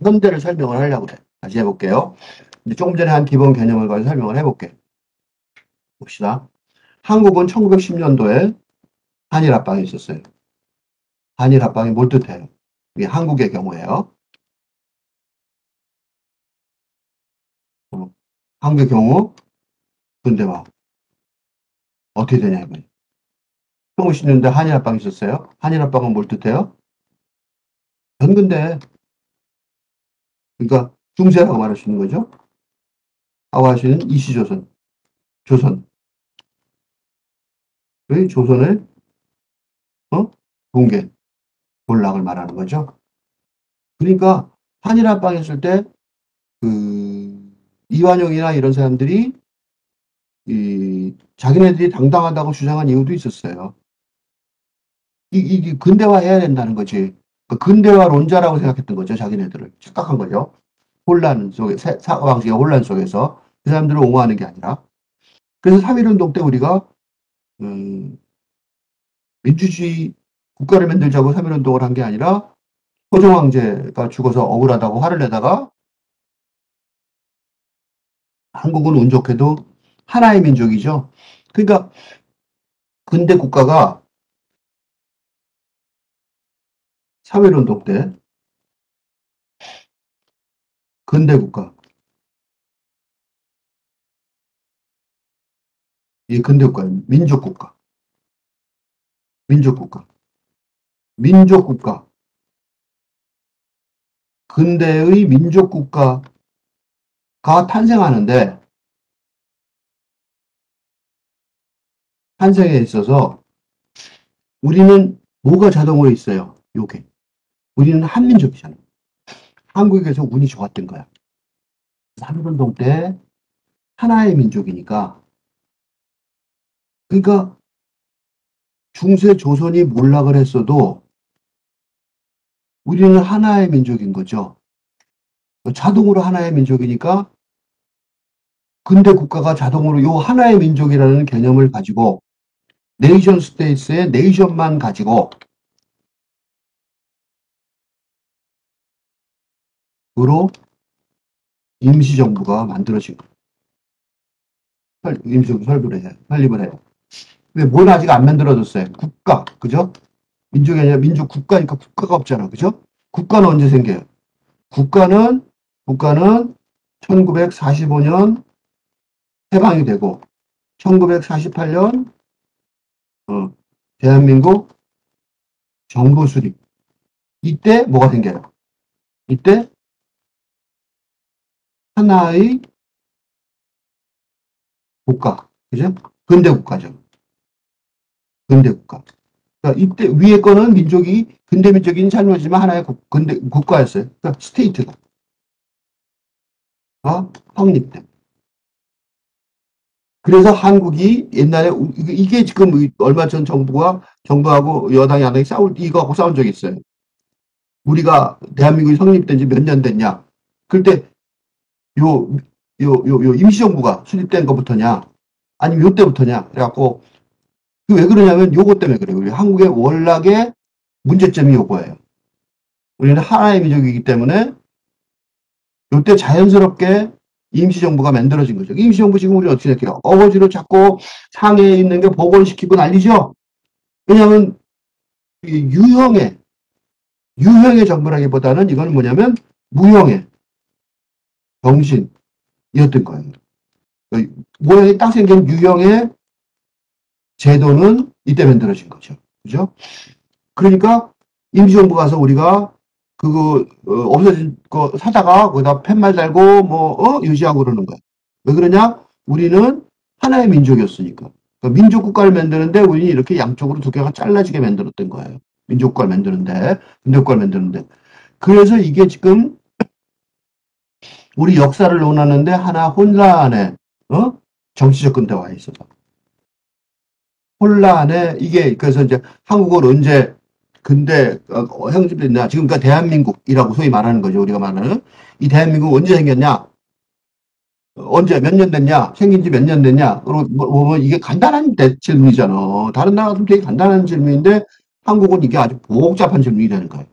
현대를 설명을 하려고 그래. 다시 해볼게요. 이제 조금 전에 한 기본 개념을 가지고 설명을 해볼게. 봅시다. 한국은 1910년도에 한일 합방이 있었어요. 한일 합방이 뭘 뜻해요? 이게 한국의 경우에요. 한국의 경우, 근데 막 어떻게 되냐 이거예요. 1910년대 한일 합방이 있었어요. 한일 합방은 뭘 뜻해요? 전근대. 그러니까 중세라고 말할 수 있는 거죠. 하고 할 수 있는 이시조선, 조선. 의 조선의 붕괴, 몰락을 말하는 거죠. 그러니까 한일 합방 했을 때 그 이완용이나 이런 사람들이 자기네들이 당당하다고 주장한 이유도 있었어요. 이 근대화해야 된다는 거지. 그 근대화론자라고 생각했던 거죠. 자기네들을 착각한 거죠. 혼란 속에 사고방식의 혼란 속에서 그 사람들을 옹호하는 게 아니라. 그래서 3.1운동 때 우리가 음, 민주주의 국가를 만들자고 3.1운동을 한 게 아니라 호종 황제가 죽어서 억울하다고 화를 내다가 한국은 운 좋게도 하나의 민족이죠. 그러니까 근대 국가가 3.1운동 때 근대 국가, 이 근대 국가, 민족 국가, 민족 국가, 민족 국가, 근대의 민족 국가가 탄생하는데 탄생에 있어서 우리는 뭐가 자동으로 있어요? 요게. 우리는 한민족이잖아요. 한국에서 운이 좋았던 거야. 3.1운동 때 하나의 민족이니까 그러니까 중세 조선이 몰락을 했어도 우리는 하나의 민족인 거죠. 자동으로 하나의 민족이니까 근대 국가가 자동으로 요 하나의 민족이라는 개념을 가지고 네이션 스테이트의 네이션만 가지고 으로 임시정부가 만들어진 거예요. 임시정부 설립을 해요. 왜 뭘 아직 안 만들어졌어요? 국가, 그죠? 민족이 아니라 민족 국가니까 국가가 없잖아, 그죠? 국가는 언제 생겨요? 국가는 1945년 해방이 되고 1948년 대한민국 정부 수립. 이때 뭐가 생겨요? 이때 하나의 국가, 그죠? 근대 국가죠. 근대 국가. 그러니까 이때 위에 거는 민족이 근대 민족인 잘못이지만 하나의 근대 국가였어요. 그러니까 스테이트가 확립돼. 그래서 한국이 옛날에 이게 지금 얼마 전 정부하고 여당이 야당이 이거하고 싸운 적이 있어요. 우리가 대한민국이 성립된 지 몇 년 됐냐? 그때 요, 요 임시정부가 수립된 것부터냐? 아니면 요때부터냐? 그래갖고 왜 그러냐면 요거 때문에 그래요. 우리 한국의 원락의 문제점이 요거예요. 우리는 하나의 민족이기 때문에 요때 자연스럽게 임시정부가 만들어진 거죠. 임시정부 지금 우리 어떻게 생각해요? 어거지로 자꾸 상해에 있는 게 복원시키고 난리죠? 왜냐하면 유형의 정부라기보다는 이건 뭐냐면 무형의 정신이었던 거예요. 모양이 딱 생긴 유형의 제도는 이때 만들어진 거죠. 그죠? 그러니까 임시정부 가서 우리가 그거 없어진 거 사다가 거기다 팻말 달고 유지하고 그러는 거야. 왜 그러냐? 우리는 하나의 민족이었으니까. 그러니까 민족 국가를 만드는데 우리는 이렇게 양쪽으로 두 개가 잘라지게 만들었던 거예요. 민족 국가를 만드는데, 민족 국가를 만드는데. 그래서 이게 지금 우리 역사를 논하는데 하나 혼란에, 어? 정치적 근대화에 있어서. 혼란에, 이게, 그래서 이제 한국은 언제 근대, 형집됐냐. 지금 그러니까 대한민국이라고 소위 말하는 거죠. 우리가 말하는. 이 대한민국 언제 생겼냐? 언제 몇 년 됐냐? 생긴 지 몇 년 됐냐? 그리고 뭐 이게 간단한 질문이잖아. 다른 나라도 되게 간단한 질문인데 한국은 이게 아주 복잡한 질문이 되는 거예요.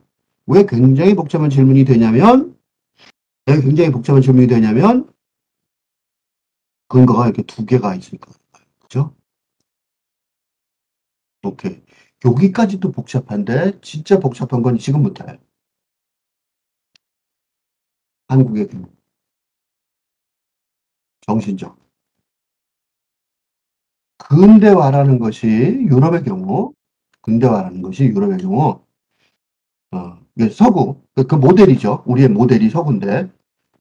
왜 굉장히 복잡한 질문이 되냐면, 왜 굉장히 복잡한 질문이 되냐면 근거가 이렇게 두 개가 있으니까. 그죠? 오케이. 여기까지도 복잡한데 진짜 복잡한 건 지금부터예요. 한국의 정신적. 근대화라는 것이 유럽의 경우, 근대화라는 것이 유럽의 경우, 이게 서구, 그 모델이죠. 우리의 모델이 서구인데,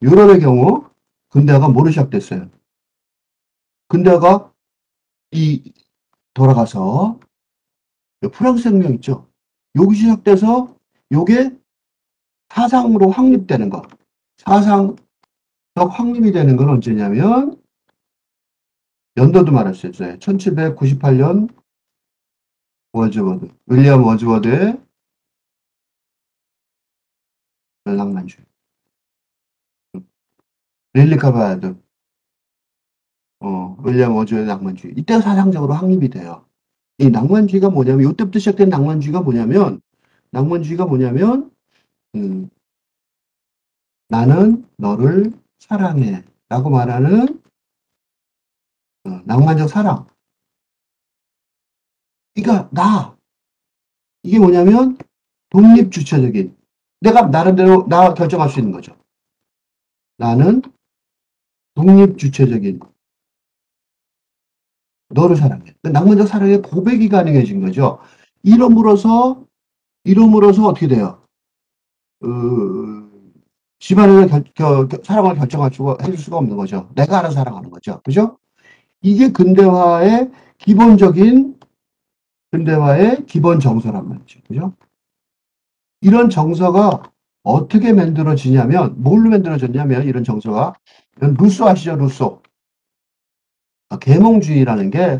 유럽의 경우, 근대화가 뭐로 시작됐어요? 근대화가 이, 돌아가서, 프랑스 혁명 있죠? 여기 시작돼서, 요게 사상으로 확립되는 거. 사상적 확립이 되는 건 언제냐면, 연도도 말할 수 있어요. 1798년 워즈워드, 윌리엄 워즈워드의 낭만주의. 릴리 카바야드, 윌리엄 워즈워드의 낭만주의. 이때가 사상적으로 확립이 돼요. 이 낭만주의가 뭐냐면, 이때부터 시작된 낭만주의가 뭐냐면, 음, 나는 너를 사랑해. 라고 말하는 낭만적 사랑. 그러니까 이게 뭐냐면 독립주체적인, 내가 나름대로 나 결정할 수 있는 거죠. 나는 독립주체적인 너를 사랑해. 그 낭만적 사랑의 고백이 가능해진 거죠. 이름으로서 어떻게 돼요? 어, 집안에서 사랑을 결정할 수가 해줄 수가 없는 거죠. 내가 알아서 사랑하는 거죠. 그죠? 이게 근대화의 기본 정서란 말이죠. 그죠? 이런 정서가 어떻게 만들어지냐면, 뭘로 만들어졌냐면, 이런 정서가, 루소 아시죠? 루소. 계몽주의라는 게,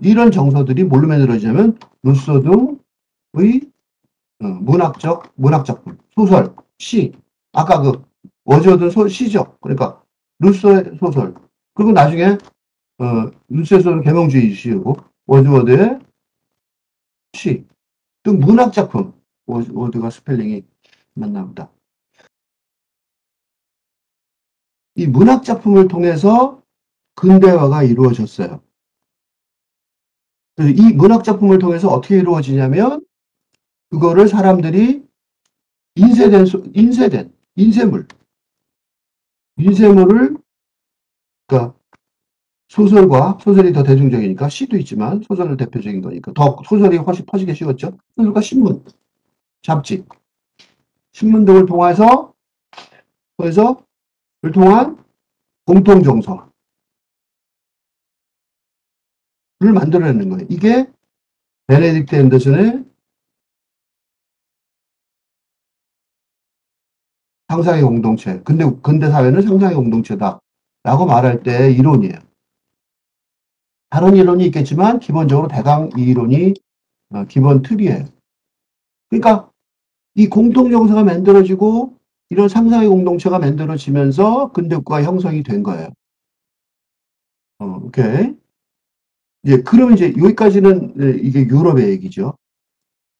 이런 정서들이 뭘로 만들어지냐면, 루소 등의 문학작품, 소설, 시, 아까 워즈워드 시죠. 그러니까, 루소의 소설. 그리고 나중에, 루소의 소설은 계몽주의 시고, 워즈워드의 시, 등 문학작품, 워드가 스펠링이 맞나 보다. 이 문학작품을 통해서 근대화가 이루어졌어요. 그래서 이 문학작품을 통해서 어떻게 이루어지냐면, 그거를 사람들이 인쇄물을, 그러니까 소설이 더 대중적이니까 시도 있지만 소설은 대표적인 거니까 더 소설이 훨씬 퍼지기 쉬웠죠. 소설과 신문, 잡지, 신문 등을 통한 공통정서를 만들어내는 거예요. 이게 베네딕트 앤더슨의 상상의 공동체, 근대 사회는 상상의 공동체다 라고 말할 때 이론이에요. 다른 이론이 있겠지만 기본적으로 대강 이 이론이 기본 틀이에요. 그러니까 이 공통정서가 만들어지고 이런 상상의 공동체가 만들어지면서 근대국가 형성이 된 거예요. 오케이. 그럼 이제 여기까지는 이게 유럽의 얘기죠.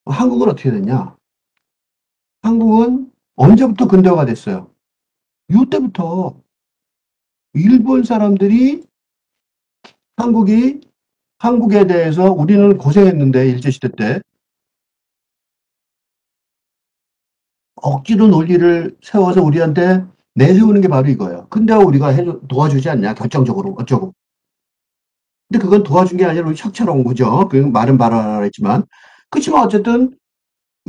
한국은 어떻게 됐냐? 한국은 언제부터 근대화가 됐어요? 이때부터 일본 사람들이 한국에 대해서 우리는 고생했는데 일제시대 때 억지로 논리를 세워서 우리한테 내세우는 게 바로 이거예요. 근데 우리가 도와주지 않냐, 결정적으로 어쩌고. 근데 그건 도와준 게 아니라 우리 착취하러 거죠. 그 말은 말하라 했지만. 그렇지만 어쨌든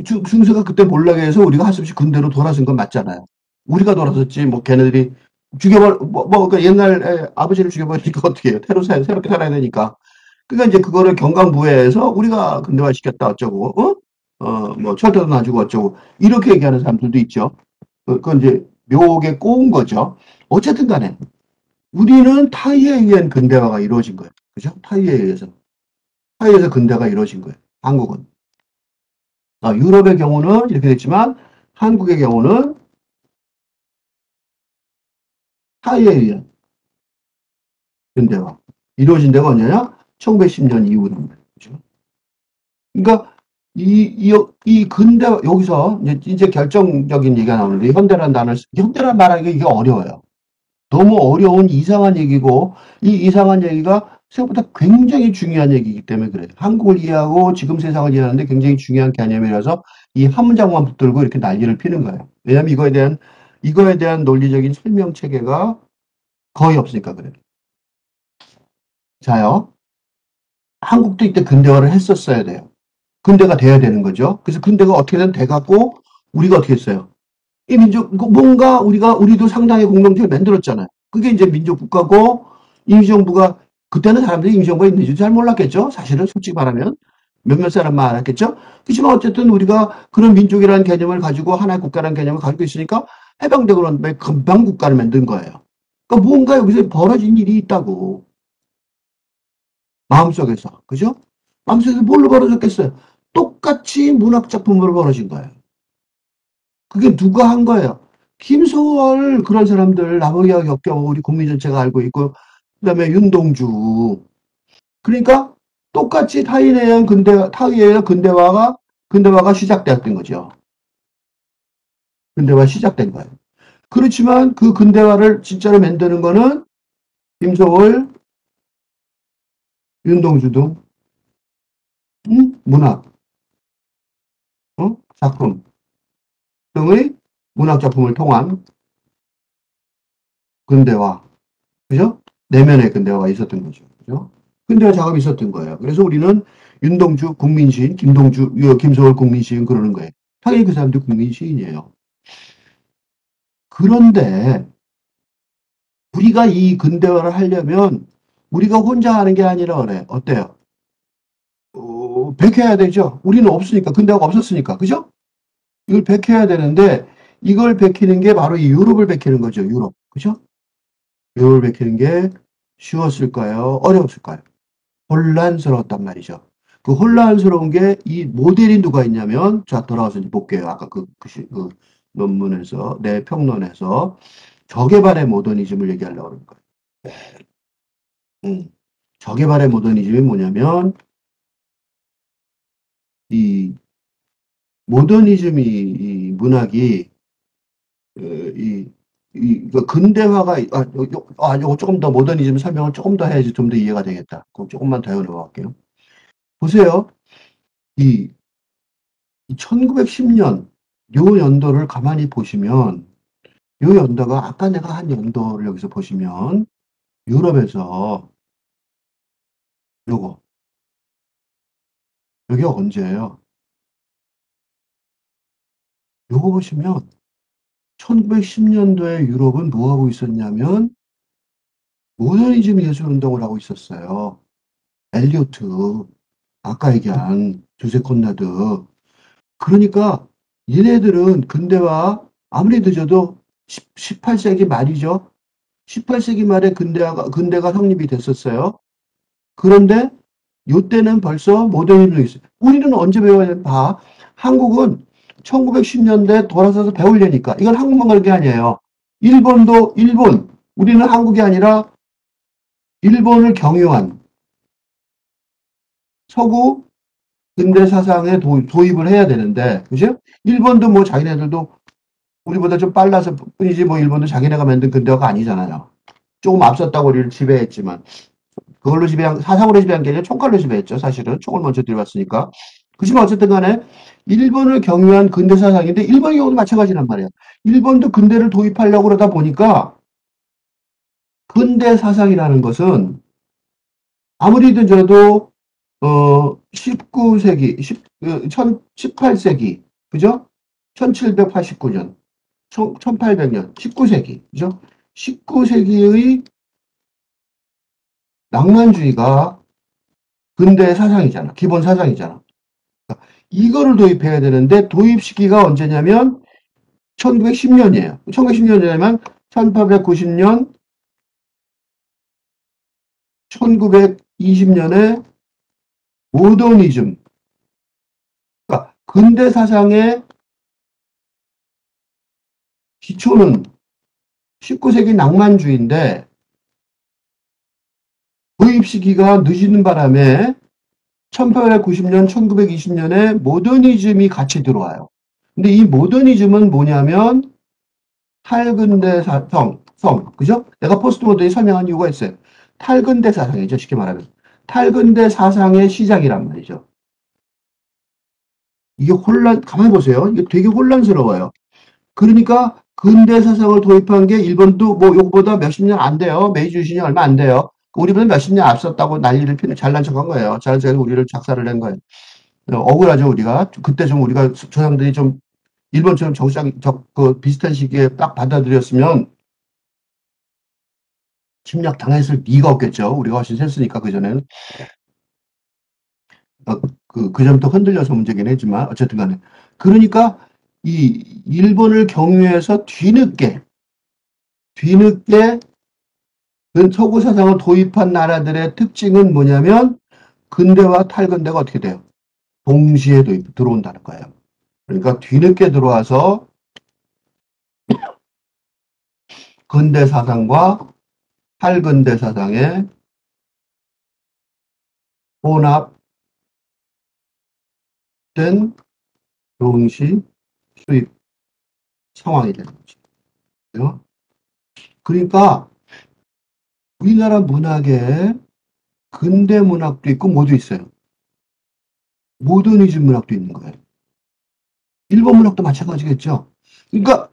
중세가 그때 몰락에 해서 우리가 할 수 없이 군대로 돌아선 건 맞잖아요. 우리가 돌아섰지 뭐 걔네들이 그 옛날 아버지를 죽여버리니까 어떻게 해요. 새롭게 살아야 되니까. 그러니까 이제 그거를 경강부회에서 우리가 근대화 시켰다 어쩌고, 뭐 철도도 놔주고 어쩌고 이렇게 얘기하는 사람들도 있죠. 그건 이제 묘하게 꼬은 거죠. 어쨌든 간에 우리는 타의에 의한 근대화가 이루어진 거예요. 그죠? 타의에 의해서. 타의에서 근대화가 이루어진 거예요. 한국은. 유럽의 경우는 이렇게 됐지만 한국의 경우는 타의에 의한 근대화. 이루어진 데가 언제냐? 1910년 이후입니다. 그죠? 그러니까 이 근대 여기서 이제 결정적인 얘기가 나오는데 현대란 단어를 현대란 말하기가 이게 어려워요. 너무 어려운 이상한 얘기고 이 이상한 얘기가 생각보다 굉장히 중요한 얘기이기 때문에 그래요. 한국을 이해하고 지금 세상을 이해하는데 굉장히 중요한 개념이라서 이 한 문장만 붙들고 이렇게 난리를 피는 거예요. 왜냐하면 이거에 대한 논리적인 설명 체계가 거의 없으니까 그래요. 자요. 한국도 이때 근대화를 했었어야 돼요. 근대가 돼야 되는 거죠. 그래서 근대가 어떻게든 돼갖고 우리가 어떻게 했어요? 이 민족 뭔가 우리도 상당히 공동체를 만들었잖아요. 그게 이제 민족 국가고 임시정부가 그때는 사람들이 임시정부가 있는지 잘 몰랐겠죠. 사실은 솔직히 말하면 몇몇 사람만 알았겠죠. 그렇지만 어쨌든 우리가 그런 민족이라는 개념을 가지고 하나의 국가라는 개념을 가지고 있으니까 해방되고 난 다음에 금방 국가를 만든 거예요. 그러니까 뭔가 여기서 벌어진 일이 있다고 마음속에서 그죠? 마음속에서 뭘로 벌어졌겠어요? 똑같이 문학작품으로 벌어진 거예요. 그게 누가 한 거예요? 김소월 그런 사람들 남의학 역경 우리 국민 전체가 알고 있고 그다음에 윤동주 그러니까 똑같이 타인에 의한 근대화가 시작되었던 거죠. 근대화 시작된 거예요. 그렇지만 그 근대화를 진짜로 만드는 거는 김소월, 윤동주 등 문학, 작품 등의 문학 작품을 통한 근대화, 그죠? 내면의 근대화가 있었던 거죠. 그죠? 근대화 작업이 있었던 거예요. 그래서 우리는 윤동주 국민시인, 김소월 국민시인 그러는 거예요. 당연히 그 사람도 국민시인이에요. 그런데 우리가 이 근대화를 하려면 우리가 혼자 하는 게 아니라 그래. 어때요? 베껴야 되죠. 우리는 없으니까. 근대화가 없었으니까. 그죠? 이걸 베껴야 되는데 이걸 베끼는 게 바로 이 유럽을 베끼는 거죠. 유럽. 그죠? 유럽을 베끼는 게 쉬웠을까요? 어려웠을까요? 혼란스러웠단 말이죠. 그 혼란스러운 게 이 모델이 누가 있냐면 자 돌아와서 이제 볼게요. 아까 그 논문에서 내 평론에서 저개발의 모더니즘을 얘기하려고 그러는 거예요. 저개발의 모더니즘이 뭐냐면 이 모더니즘이 이 문학이 이, 그 근대화가 요거 조금 더 모더니즘 설명을 조금 더 해야지 좀 더 이해가 되겠다. 그럼 조금만 더 해볼게요. 보세요. 이 1910년 요 연도를 가만히 보시면 요 연도가 아까 내가 한 연도를 여기서 보시면 유럽에서 요거 여기가 언제예요? 요거 보시면 1910년도에 유럽은 뭐 하고 있었냐면 모더니즘 예술 운동을 하고 있었어요. 엘리오트, 아까 얘기한 조세 콘라드. 그러니까 얘네들은 근대화 아무리 늦어도 18세기 말이죠. 18세기 말에 근대가 성립이 됐었어요. 그런데 요때는 벌써 모더니즘이 있어요. 우리는 언제 배워야 되나? 봐. 한국은 1910년대 돌아서서 배우려니까. 이건 한국만 그런 게 아니에요. 우리는 한국이 아니라 일본을 경유한 서구 근대 사상에 도입을 해야 되는데, 그죠? 일본도 뭐 자기네들도 우리보다 좀 빨라서 뿐이지 뭐 일본도 자기네가 만든 근대화가 아니잖아요. 조금 앞섰다고 우리를 지배했지만. 사상으로 지배한 게 아니라 총칼로 지배했죠. 사실은 총을 먼저 들여봤으니까. 그지만 어쨌든 간에 일본을 경유한 근대 사상인데 일본의 경우도 마찬가지란 말이에요. 일본도 근대를 도입하려고 그러다 보니까 근대 사상이라는 것은 아무리 늦어도 19세기, 18세기, 그죠? 1789년, 1800년, 19세기, 그죠? 19세기의 낭만주의가 근대 사상이잖아. 기본 사상이잖아. 이거를 도입해야 되는데 도입 시기가 언제냐면 1910년이에요. 1910년이면 1890년, 1920년에 모더니즘. 그러니까 근대 사상의 기초는 19세기 낭만주의인데 도입 시기가 늦은 바람에 1890년, 1920년에 모더니즘이 같이 들어와요. 근데 이 모더니즘은 뭐냐면 탈근대 사성, 그죠? 내가 포스트 모더니 설명한 이유가 있어요. 탈근대 사상이죠, 쉽게 말하면. 탈근대 사상의 시작이란 말이죠. 이게 가만히 보세요. 이게 되게 혼란스러워요. 그러니까 근대 사상을 도입한 게 일본도 뭐 요거보다 몇십 년 안 돼요. 메이지 유신이 얼마 안 돼요. 우리보다 몇십 년 앞섰다고 난리를 피는 잘난 척한 거예요. 잘난 척해서 우리를 작사를 낸 거예요. 억울하죠, 우리가. 그때 좀 우리가 조상들이 좀 일본처럼 그 비슷한 시기에 딱 받아들였으면 침략 당했을 리가 없겠죠. 우리가 훨씬 셌으니까, 그전에는. 그 점부터 흔들려서 문제긴 했지만, 어쨌든 간에. 그러니까, 이 일본을 경유해서 뒤늦게 그 서구 사상을 도입한 나라들의 특징은 뭐냐면, 근대와 탈근대가 어떻게 돼요? 동시에 들어온다는 거예요. 그러니까 뒤늦게 들어와서 근대 사상과 탈근대 사상의 혼합된 동시 수입 상황이 되는 거죠. 그러니까 우리나라 문학에 근대 문학도 있고 뭐도 있어요. 모더니즘 문학도 있는 거예요. 일본 문학도 마찬가지겠죠. 그러니까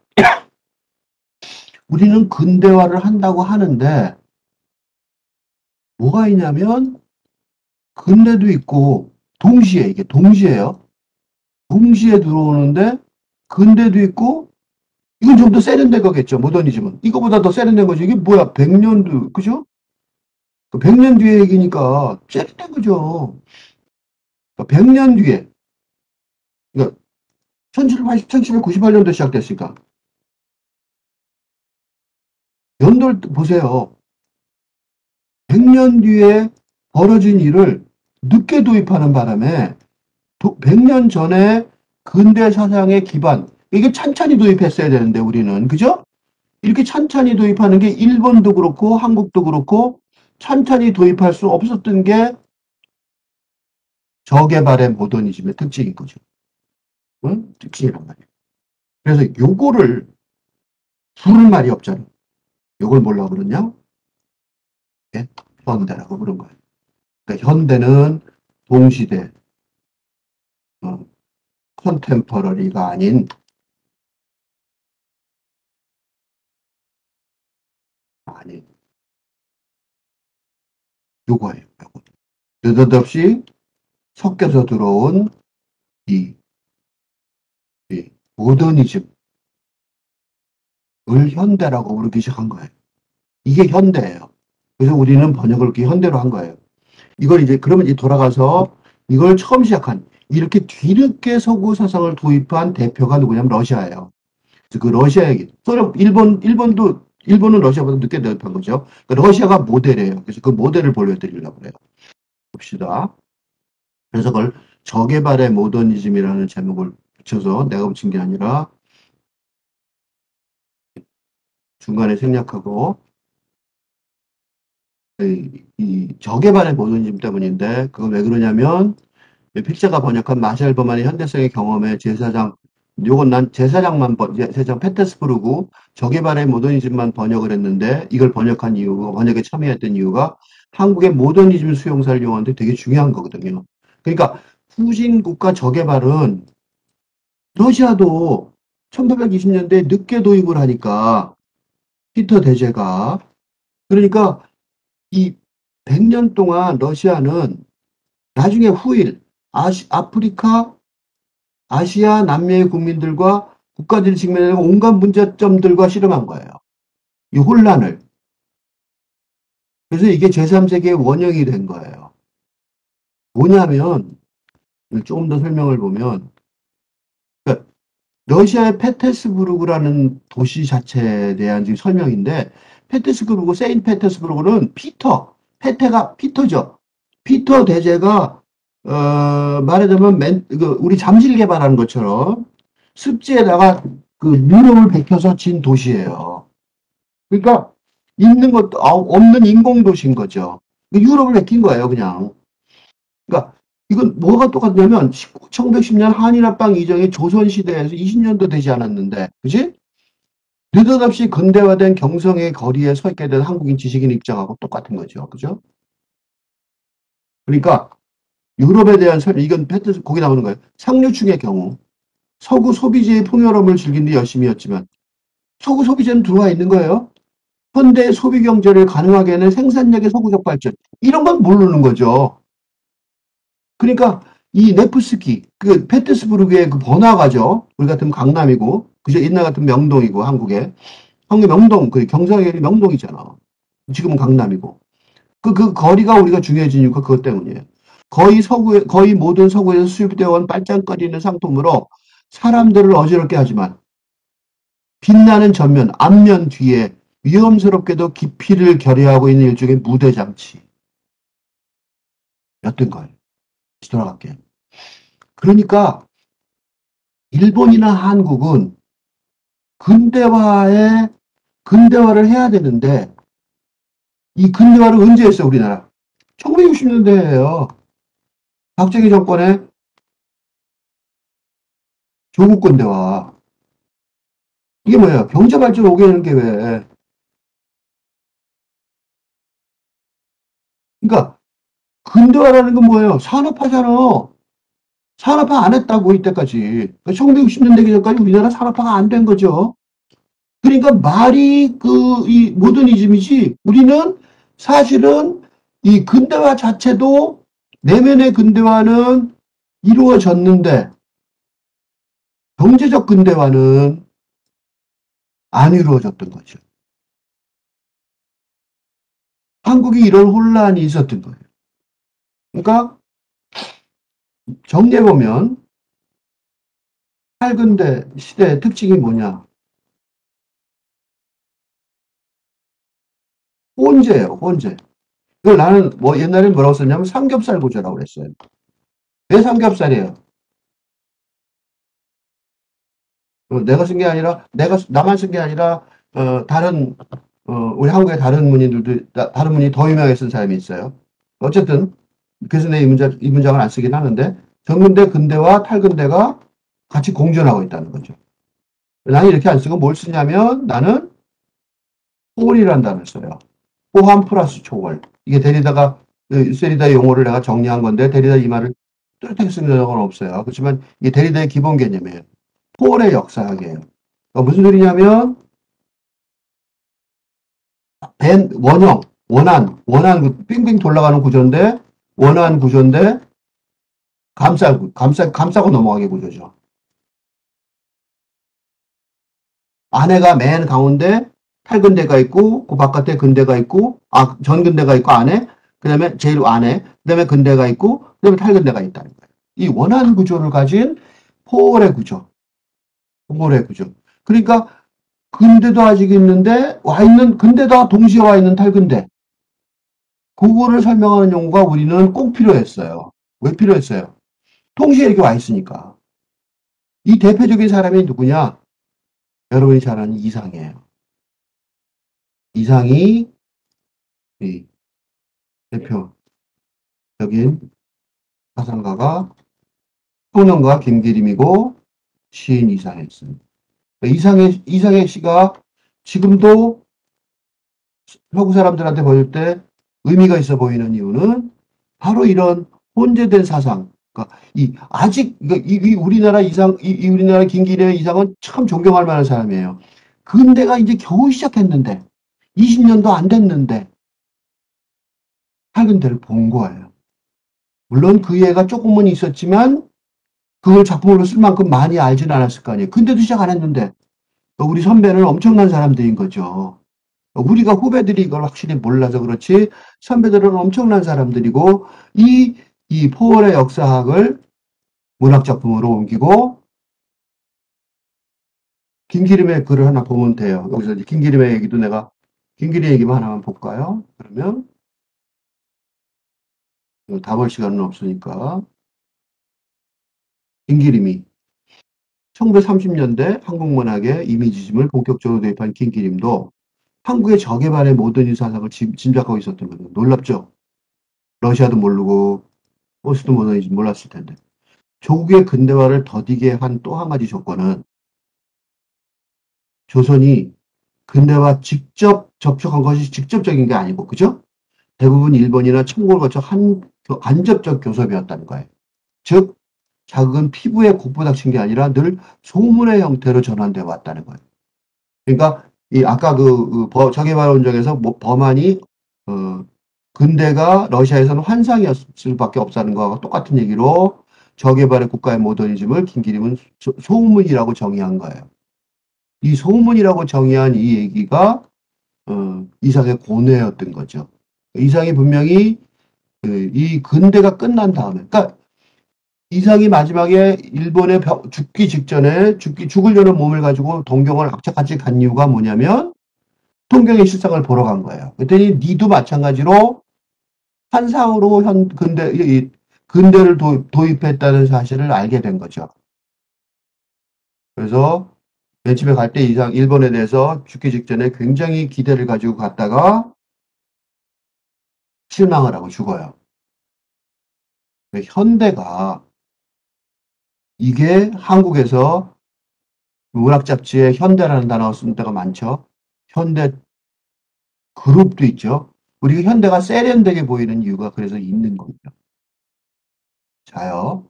우리는 근대화를 한다고 하는데 뭐가 있냐면 근대도 있고 동시에 이게 동시에요. 동시에 들어오는데 근대도 있고 이건 좀 더 세련된 거겠죠. 모더니즘은. 이거보다 더 세련된 거죠. 이게 뭐야? 100년도 그죠? 100년 뒤에 얘기니까 세련된 거죠. 100년 뒤에 그러니까 1798년도 시작됐으니까 연도를 보세요. 100년 뒤에 벌어진 일을 늦게 도입하는 바람에 100년 전에 근대 사상의 기반 이게 찬찬히 도입했어야 되는데 우리는 그죠? 이렇게 찬찬히 도입하는 게 일본도 그렇고 한국도 그렇고 찬찬히 도입할 수 없었던 게 저개발의 모더니즘의 특징인 거죠. 응? 특징이란 말이에요. 그래서 요거를 부를 말이 없잖아. 요걸 뭐라고 그러냐? 예? 현대라고 부른 거예요. 그러니까 현대는 동시대, 어, 컨템퍼러리가 아닌 아닌 요거예요. 요거. 느닷없이 섞여서 들어온 이, 이 모더니즘을 현대라고 부르기 시작한 거예요. 이게 현대예요. 그래서 우리는 번역을 이렇게 현대로 한 거예요. 이걸 이제 그러면 이제 돌아가서 이걸 처음 시작한 이렇게 뒤늦게 서구 사상을 도입한 대표가 누구냐면 러시아예요. 그래서 그 러시아 얘기, 소련, 일본은 러시아보다 늦게 도입한 거죠. 그러니까 러시아가 모델이에요. 그래서 그 모델을 보여드리려고 그래요. 봅시다. 그래서 그걸 저개발의 모더니즘이라는 제목을 붙여서 내가 붙인 게 아니라 중간에 생략하고 이 저개발의 모더니즘 때문인데 그건 왜 그러냐면 필자가 번역한 마샬 버만의 현대성의 경험의 제사장 요건 난 제사장만 제사장 페테스부르고 저개발의 모더니즘만 번역을 했는데 이걸 번역한 이유가 번역에 참여했던 이유가 한국의 모더니즘 수용사를 이용하는데 되게 중요한 거거든요. 그러니까 후진국가 저개발은 러시아도 1820년대에 늦게 도입을 하니까 피터 대제가 그러니까 이 100년 동안 러시아는 나중에 후일 아프리카 아시아 남미의 국민들과 국가들이 직면하는 온갖 문제점들과 씨름한 거예요. 이 혼란을. 그래서 이게 제3세계의 원형이 된 거예요. 뭐냐면 조금 더 설명을 보면 러시아의 페테스부르크라는 도시 자체에 대한 지금 설명인데, 페테스부르크, 세인 페테스부르크는 페테가 피터죠. 피터 대제가 말하자면 우리 잠실 개발하는 것처럼 습지에다가 그 무릎을 베껴서 진 도시예요. 그러니까 있는 것도 없는 인공 도시인 거죠. 유럽을 베낀 거예요, 그냥. 그러니까 이건 뭐가 똑같냐면 1910년 한일합방 이전이 조선시대에서 20년도 되지 않았는데, 그지? 느닷없이 근대화된 경성의 거리에 서 있게 된 한국인 지식인 입장하고 똑같은 거죠. 그죠? 그러니까 유럽에 대한 이건 패트 거기 나오는 거예요. 상류층의 경우 서구 소비재의 풍요로움을 즐긴 뒤 열심히 였지만 서구 소비재는 들어와 있는 거예요. 현대 소비 경제를 가능하게 하는 생산력의 서구적 발전. 이런 건 모르는 거죠. 그러니까 이 네프스키, 그 페테스부르크의 그 번화가죠. 우리 같으면 강남이고, 그죠? 옛날 같은 명동이고, 한국의 명동, 그 경상의 명동이잖아. 지금은 강남이고. 그 거리가 우리가 중요해진 이유가 그것 때문이에요. 거의 모든 서구에서 수입되어 온 빨짱거리는 상품으로 사람들을 어지럽게 하지만, 빛나는 전면, 앞면 뒤에 위험스럽게도 깊이를 결여하고 있는 일종의 무대장치였던 거예요. 다시 돌아갈게요. 그러니까 일본이나 한국은 근대화에 근대화를 해야 되는데 이 근대화를 언제 했어 우리나라? 1960년대예요. 박정희 정권의 조국 근대화. 이게 뭐예요? 경제 발전 오게 하는 게 왜? 그러니까 근대화라는 건 뭐예요? 산업화잖아. 산업화 안 했다고 이때까지. 1960년대 기전까지 우리나라 산업화가 안 된 거죠. 그러니까 말이 이 모더니즘이지 우리는 사실은 이 근대화 자체도 내면의 근대화는 이루어졌는데 경제적 근대화는 안 이루어졌던 거죠. 한국이 이런 혼란이 있었던 거예요. 그러니까 정리해보면 8근대 시대의 특징이 뭐냐? 혼재예요, 혼재. 이걸 나는 뭐 옛날에 뭐라고 썼냐면 삼겹살 구조라고 그랬어요. 왜 삼겹살이에요? 내가 쓴 게 아니라 나만 쓴 게 아니라 다른 우리 한국의 다른 문인들도 다른 문이 더 유명하게 쓴 사람이 있어요. 어쨌든 그래서 내 이 문장을 안 쓰긴 하는데 정근대 근대와 탈근대가 같이 공존하고 있다는 거죠. 나는 이렇게 안 쓰고 뭘 쓰냐면 나는 초월이라는 단어를 써요. 호환 플러스 초월. 이게 데리다가 세리다 용어를 내가 정리한 건데 데리다 이 말을 뚜렷하게 쓴 적은 없어요. 그렇지만 이게 데리다의 기본 개념이에요. 포월의 역사학이에요. 무슨 소리냐면 원형, 빙빙 돌아가는 구조인데 원한 구조인데 감싸고 넘어가게 구조죠. 안에가 맨 가운데 탈근대가 있고 그 바깥에 근대가 있고 전근대가 있고 안에 그다음에 제일 안에 그다음에 근대가 있고 그다음에 탈근대가 있다는 거예요. 이 원한 구조를 가진 포월의 구조. 포월의 구조. 그러니까 근대도 아직 있는데 와 있는 근대도 동시에 와 있는 탈근대. 그거를 설명하는 용어가 우리는 꼭 필요했어요. 왜 필요했어요? 동시에 이렇게 와 있으니까. 이 대표적인 사람이 누구냐? 여러분이 잘 아는 이상이에요. 이상이 이 대표적인 사상가가 소년가 김기림이고 시인 이상했습니다. 이상의 시가 지금도 서구 사람들한테 보일 때 의미가 있어 보이는 이유는 바로 이런 혼재된 사상. 그러니까 이 우리나라 우리나라 김기림의 이상은 참 존경할 만한 사람이에요. 근대가 이제 겨우 시작했는데 20년도 안 됐는데 밝은 본 거예요. 물론 그 예가 조금은 있었지만 그걸 작품으로 쓸 만큼 많이 알지는 않았을 거 아니에요. 근데도 시작 안 했는데 우리 선배는 엄청난 사람들인 거죠. 우리가 후배들이 이걸 확실히 몰라서 그렇지 선배들은 엄청난 사람들이고 이 포월의 역사학을 문학 작품으로 옮기고 김기림의 글을 하나 보면 돼요. 여기서 이제 김기림의 얘기도 내가 김기림 얘기만 하나만 볼까요? 그러면 다 볼 시간은 없으니까 김기림이 1930년대 한국 문학의 이미지즘을 본격적으로 도입한 김기림도 한국의 저개발의 모던 사상을 짐작하고 있었던 거죠. 놀랍죠? 러시아도 모르고 포스트 모더니즘 몰랐을 텐데. 조국의 근대화를 더디게 한 또 한 가지 조건은 조선이 근대화 직접 접촉한 것이 직접적인 게 아니고, 그죠? 대부분 일본이나 청고를 거쳐 간접적 교섭이었다는 거예요. 즉, 자극은 피부에 곧부닥친 게 아니라 늘 소문의 형태로 전환돼 왔다는 거예요. 그러니까 이 아까 저개발 원정에서 범안이 어, 근대가 러시아에서는 환상이었을 수밖에 없다는 거와 똑같은 얘기로 저개발의 국가의 모더니즘을 김기림은 소문이라고 정의한 거예요. 이 소문이라고 정의한 이 얘기가 이상의 고뇌였던 거죠. 이상이 분명히 이 근대가 끝난 다음에, 그러니까 이상이 마지막에 일본에 죽기 직전에 죽으려는 몸을 가지고 동경을 악착같이 간 이유가 뭐냐면 통경의 실상을 보러 간 거예요. 그랬더니 니도 마찬가지로 환상으로 근대를 도입했다는 사실을 알게 된 거죠. 그래서 맨 처음에 갈 때 이상 일본에 대해서 죽기 직전에 굉장히 기대를 가지고 갔다가 실망을 하고 죽어요. 현대가 이게 한국에서 문학 잡지에 현대라는 단어가 쓴 때가 많죠. 현대 그룹도 있죠. 우리가 현대가 세련되게 보이는 이유가 그래서 있는 겁니다. 자요.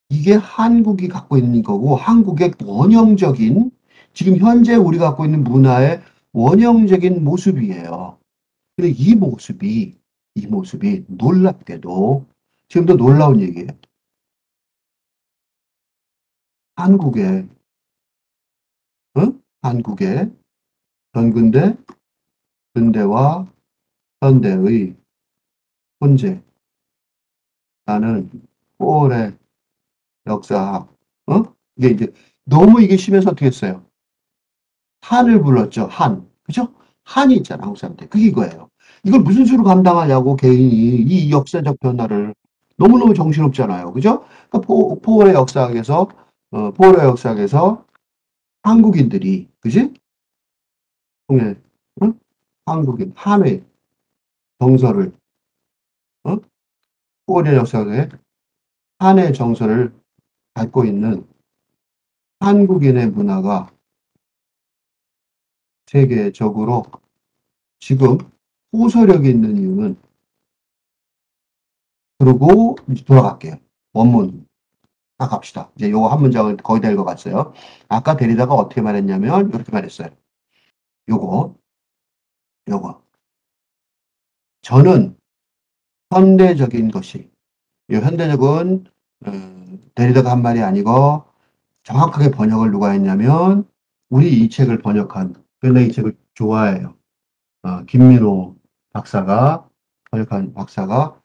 이게 한국이 갖고 있는 거고 한국의 원형적인 지금 현재 우리가 갖고 있는 문화의 원형적인 모습이에요. 근데 이 모습이 놀랍게도 지금도 놀라운 얘기예요. 한국의 한국의 전근대, 근대와 현대의 혼재라는 4월의 역사학, 이게 이제 너무 이게 심해서 어떻게 했어요? 한을 불렀죠. 한. 그죠? 한이 있잖아, 한국 사람들. 그게 이거예요. 이걸 무슨 수로 감당하냐고, 개인이. 이 역사적 변화를. 너무너무 정신없잖아요. 그죠? 그러니까 포월의 역사학에서 한국인들이, 그지? 통해, 응? 한국인, 한의 정서를, 어? 포월의 역사학에 한의 정서를 갖고 있는 한국인의 문화가 세계적으로 지금 호소력이 있는 이유는 그리고 이제 돌아갈게요. 원문 딱 갑시다. 이제 요거 한 문장을 거의 다 읽어봤어요. 아까 데리다가 어떻게 말했냐면 이렇게 말했어요. 요거 요거 저는 현대적인 것이 이 현대적은 데리다가 한 말이 아니고 정확하게 번역을 누가 했냐면 우리 이 책을 번역한 근데 이 책을 좋아해요. 김민호 박사가 번역한 박사가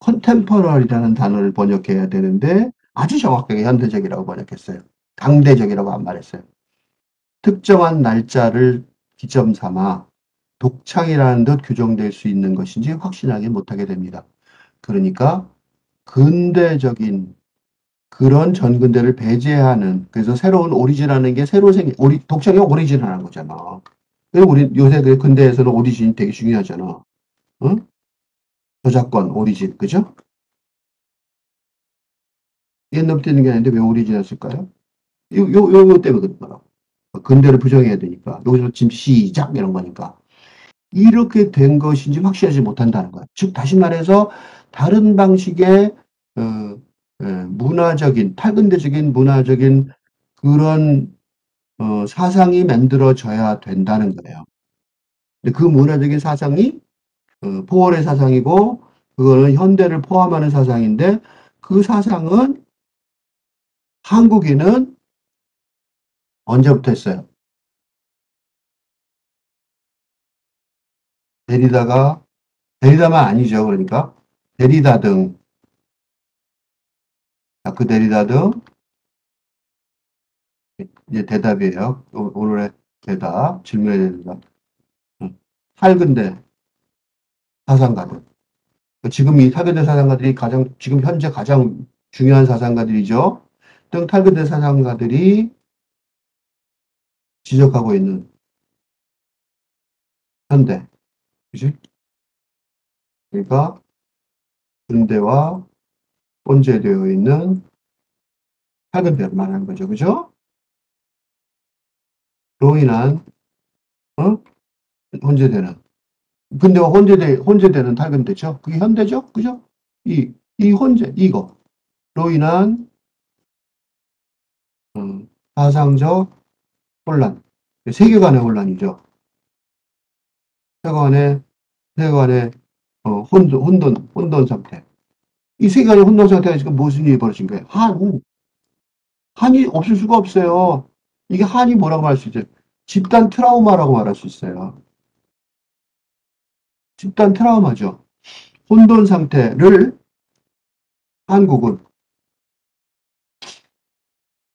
컨템퍼러리라는 단어를 번역해야 되는데 아주 정확하게 현대적이라고 번역했어요. 당대적이라고 안 말했어요. 특정한 날짜를 기점 삼아 독창이라는 듯 규정될 수 있는 것인지 확신하기 못하게 됩니다. 그러니까 근대적인 그런 전근대를 배제하는 그래서 새로운 오리진하는 게 새로 생긴 독창이 오리진하는 거잖아. 그리고 우리 요새 그 근대에서는 오리진이 되게 중요하잖아. 응? 저작권 오리진 그죠? 옛날부터 있는 게 아닌데 왜 오리진했을까요? 요 때문에 그런 거라고. 근대를 부정해야 되니까. 여기서 지금 시작 이런 거니까. 이렇게 된 것인지 확실하지 못한다는 거야. 즉, 다시 말해서 다른 방식의 탈근대적인 문화적인 그런 사상이 만들어져야 된다는 거예요. 근데 그 문화적인 사상이 포월의 사상이고 그거는 현대를 포함하는 사상인데 그 사상은 한국인은 언제부터 했어요? 데리다만 아니죠. 그러니까 데리다 등, 자크 데리다 등 이제 대답이에요. 오늘의 대답, 질문의 대답. 탈근대 사상가들. 지금 이 탈근대 사상가들이 지금 현재 가장 중요한 사상가들이죠. 등 탈근대 사상가들이 지적하고 있는 현대. 그지? 그러니까 근대와 혼재되어 있는 탈근대를 말하는 거죠. 그죠? 로 인한, 어? 혼재되는. 근대와 혼재되는 탈근대죠. 그게 현대죠? 그죠? 이 혼재, 이거. 로 인한, 사상적 혼란. 세계관의 혼란이죠. 세계관의, 세계관의, 혼돈 상태. 이 세계관의 혼돈 상태가 지금 무슨 일이 벌어진 거예요? 한이 없을 수가 없어요. 이게 한이 뭐라고 말할 수 있어요? 집단 트라우마라고 말할 수 있어요. 집단 트라우마죠. 혼돈 상태를 한국은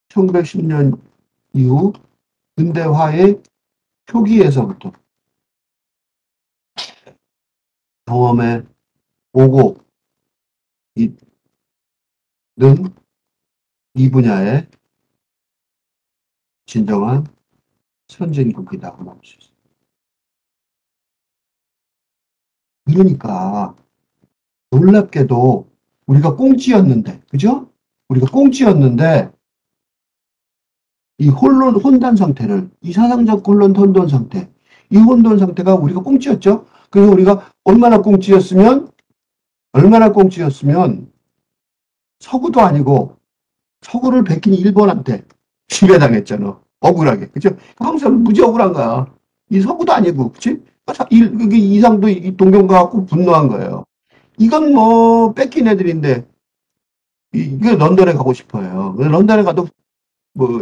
1910년 이후 근대화의 초기에서부터 경험해 오고 있는 이 분야의 진정한 선진국이라고 말할 수 있어요. 그러니까 놀랍게도 우리가 꽁찌였는데, 그죠? 우리가 꽁찌였는데 이 혼돈 상태를, 이 사상적 혼돈 상태, 이 혼돈 상태가 우리가 꽁찌였죠? 그래서 우리가 얼마나 꽁찌였으면 서구도 아니고 서구를 베낀 일본한테 지배당했잖아. 억울하게. 그죠? 항상 무지 억울한 거야. 이 서구도 아니고, 그치? 그게 이상도 이 동경과 갖고 분노한 거예요. 이건 뭐, 뺏긴 애들인데, 이게 런던에 가고 싶어요. 런던에 가도 뭐,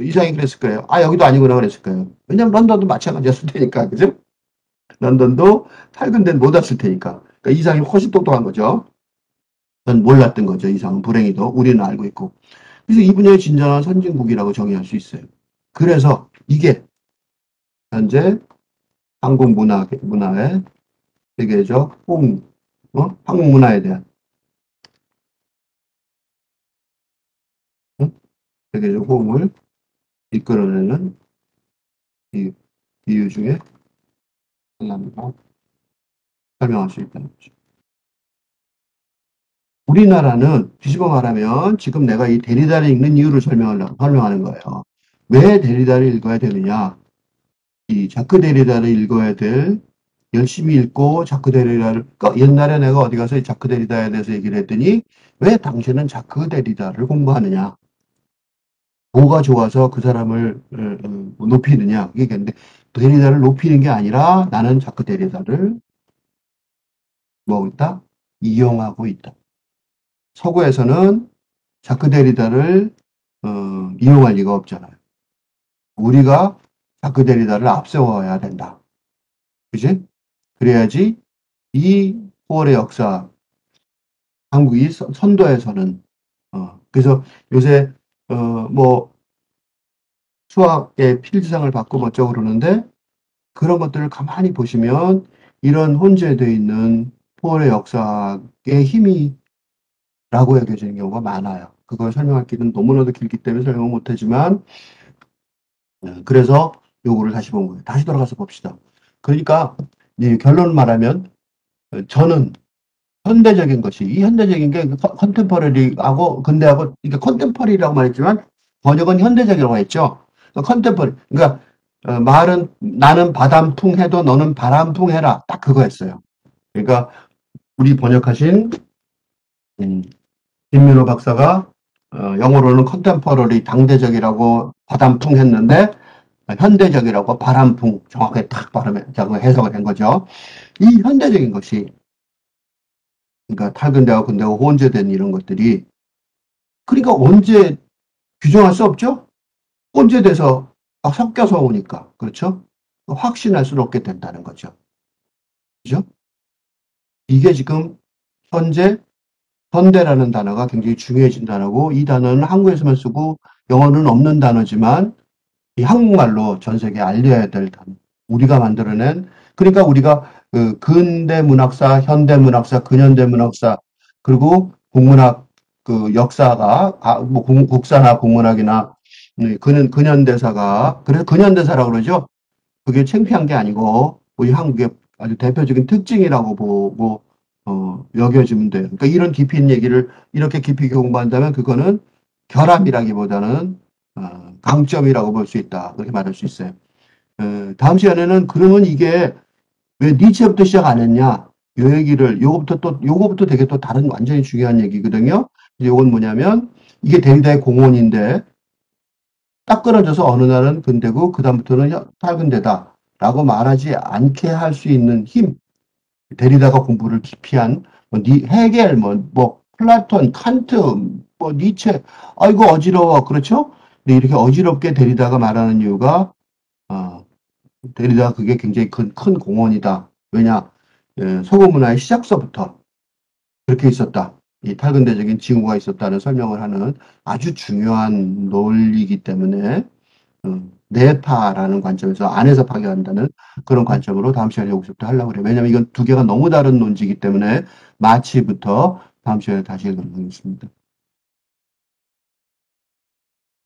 이상이 그랬을 거예요. 아, 여기도 아니구나 그랬을 거예요. 왜냐면 런던도 마찬가지였을 테니까. 그죠? 런던도 탈근 데는 못 왔을 테니까. 그러니까 이상이 훨씬 똑똑한 거죠. 전 몰랐던 거죠. 이상은 불행히도. 우리는 알고 있고. 그래서 이 분야의 진정한 선진국이라고 정의할 수 있어요. 그래서 이게 현재 한국 문화의 세계적 한국 문화에 대한 세계적 호응을 이끌어내는 이 이유 중에 하나라고 설명할 수 있다는 거죠. 우리나라는 뒤집어 말하면 지금 내가 이 데리다를 읽는 이유를 설명하는 거예요. 왜 데리다를 읽어야 되느냐? 이 자크 데리다를 읽어야 될 열심히 읽고 자크 데리다를 그러니까 옛날에 내가 어디 가서 이 자크 데리다에 대해서 얘기를 했더니 왜 당신은 자크 데리다를 공부하느냐? 뭐가 좋아서 그 사람을 높이느냐? 이게 근데 데리다를 높이는 게 아니라 나는 자크 데리다를 뭐 있다? 이용하고 있다. 서구에서는 자크 데리다를 이용할 리가 없잖아요. 우리가 자크 데리다를 앞세워야 된다. 그지? 그래야지 이 포월의 역사, 한국이 선도에서는, 그래서 요새, 뭐, 수학의 필지상을 받고 어쩌고 그러는데, 그런 것들을 가만히 보시면, 이런 혼재되어 있는 포월의 역사의 힘이라고 여겨지는 경우가 많아요. 그걸 설명할 길은 너무나도 길기 때문에 설명을 못하지만, 그래서 요거를 다시 본 거예요. 다시 돌아가서 봅시다. 그러니까, 결론을 말하면, 저는 현대적인 것이 이 현대적인 게 컨템퍼러리하고 근대하고 그러니까 컨템퍼러리라고 말했지만 번역은 현대적이라고 했죠. 컨템퍼러리 그러니까 말은 나는 바람풍 해도 너는 바람풍 해라 딱 그거였어요. 그러니까 우리 번역하신 음, 김민호 박사가 영어로는 컨템퍼러리 당대적이라고 바람풍 했는데 현대적이라고 바람풍 정확하게 딱 발음해 해석을 한 거죠. 이 현대적인 것이 그러니까 탈근대와 근대가 혼재된 이런 것들이 그러니까 언제 규정할 수 없죠? 혼재돼서 막 섞여서 오니까 그렇죠? 확신할 수는 없게 된다는 거죠. 그죠? 이게 지금 현재 현대라는 단어가 굉장히 중요해진 단어고 이 단어는 한국에서만 쓰고 영어는 없는 단어지만 이 한국말로 전 세계에 알려야 될 단어. 우리가 만들어낸, 그러니까 우리가 그 근대 문학사, 현대 문학사, 근현대 문학사, 그리고 국문학 그 역사가, 뭐 국사나 국문학이나 근현대사가, 그래서 근현대사라고 그러죠. 그게 창피한 게 아니고 우리 한국의 아주 대표적인 특징이라고 보고 여겨지면 돼요. 그러니까 이런 깊이 있는 얘기를 이렇게 깊이 있게 공부한다면 그거는 결함이라기보다는 강점이라고 볼 수 있다. 그렇게 말할 수 있어요. 다음 시간에는 그러면 이게 왜 니체부터 시작 안 했냐? 요 얘기를 요거부터 되게 또 다른 완전히 중요한 얘기거든요. 요건 뭐냐면 이게 데리다의 공원인데 딱 끊어져서 어느 날은 근대고 그다음부터는 탈근대다라고 말하지 않게 할 수 있는 힘. 데리다가 공부를 깊이 한 헤겔, 플라톤, 칸트, 니체. 아 이거 어지러워, 그렇죠? 근데 이렇게 어지럽게 데리다가 말하는 이유가 어, 데리다가 그게 굉장히 큰 공헌이다. 왜냐? 서구 문화의 시작서부터 그렇게 있었다. 이 탈근대적인 징후가 있었다는 설명을 하는 아주 중요한 논리이기 때문에 내파라는 관점에서 안에서 파괴한다는 그런 관점으로 다음 시간에 여기서부터 하려고 그래요. 왜냐하면 이건 두 개가 너무 다른 논지이기 때문에 마치부터 다음 시간에 다시 읽어보겠습니다.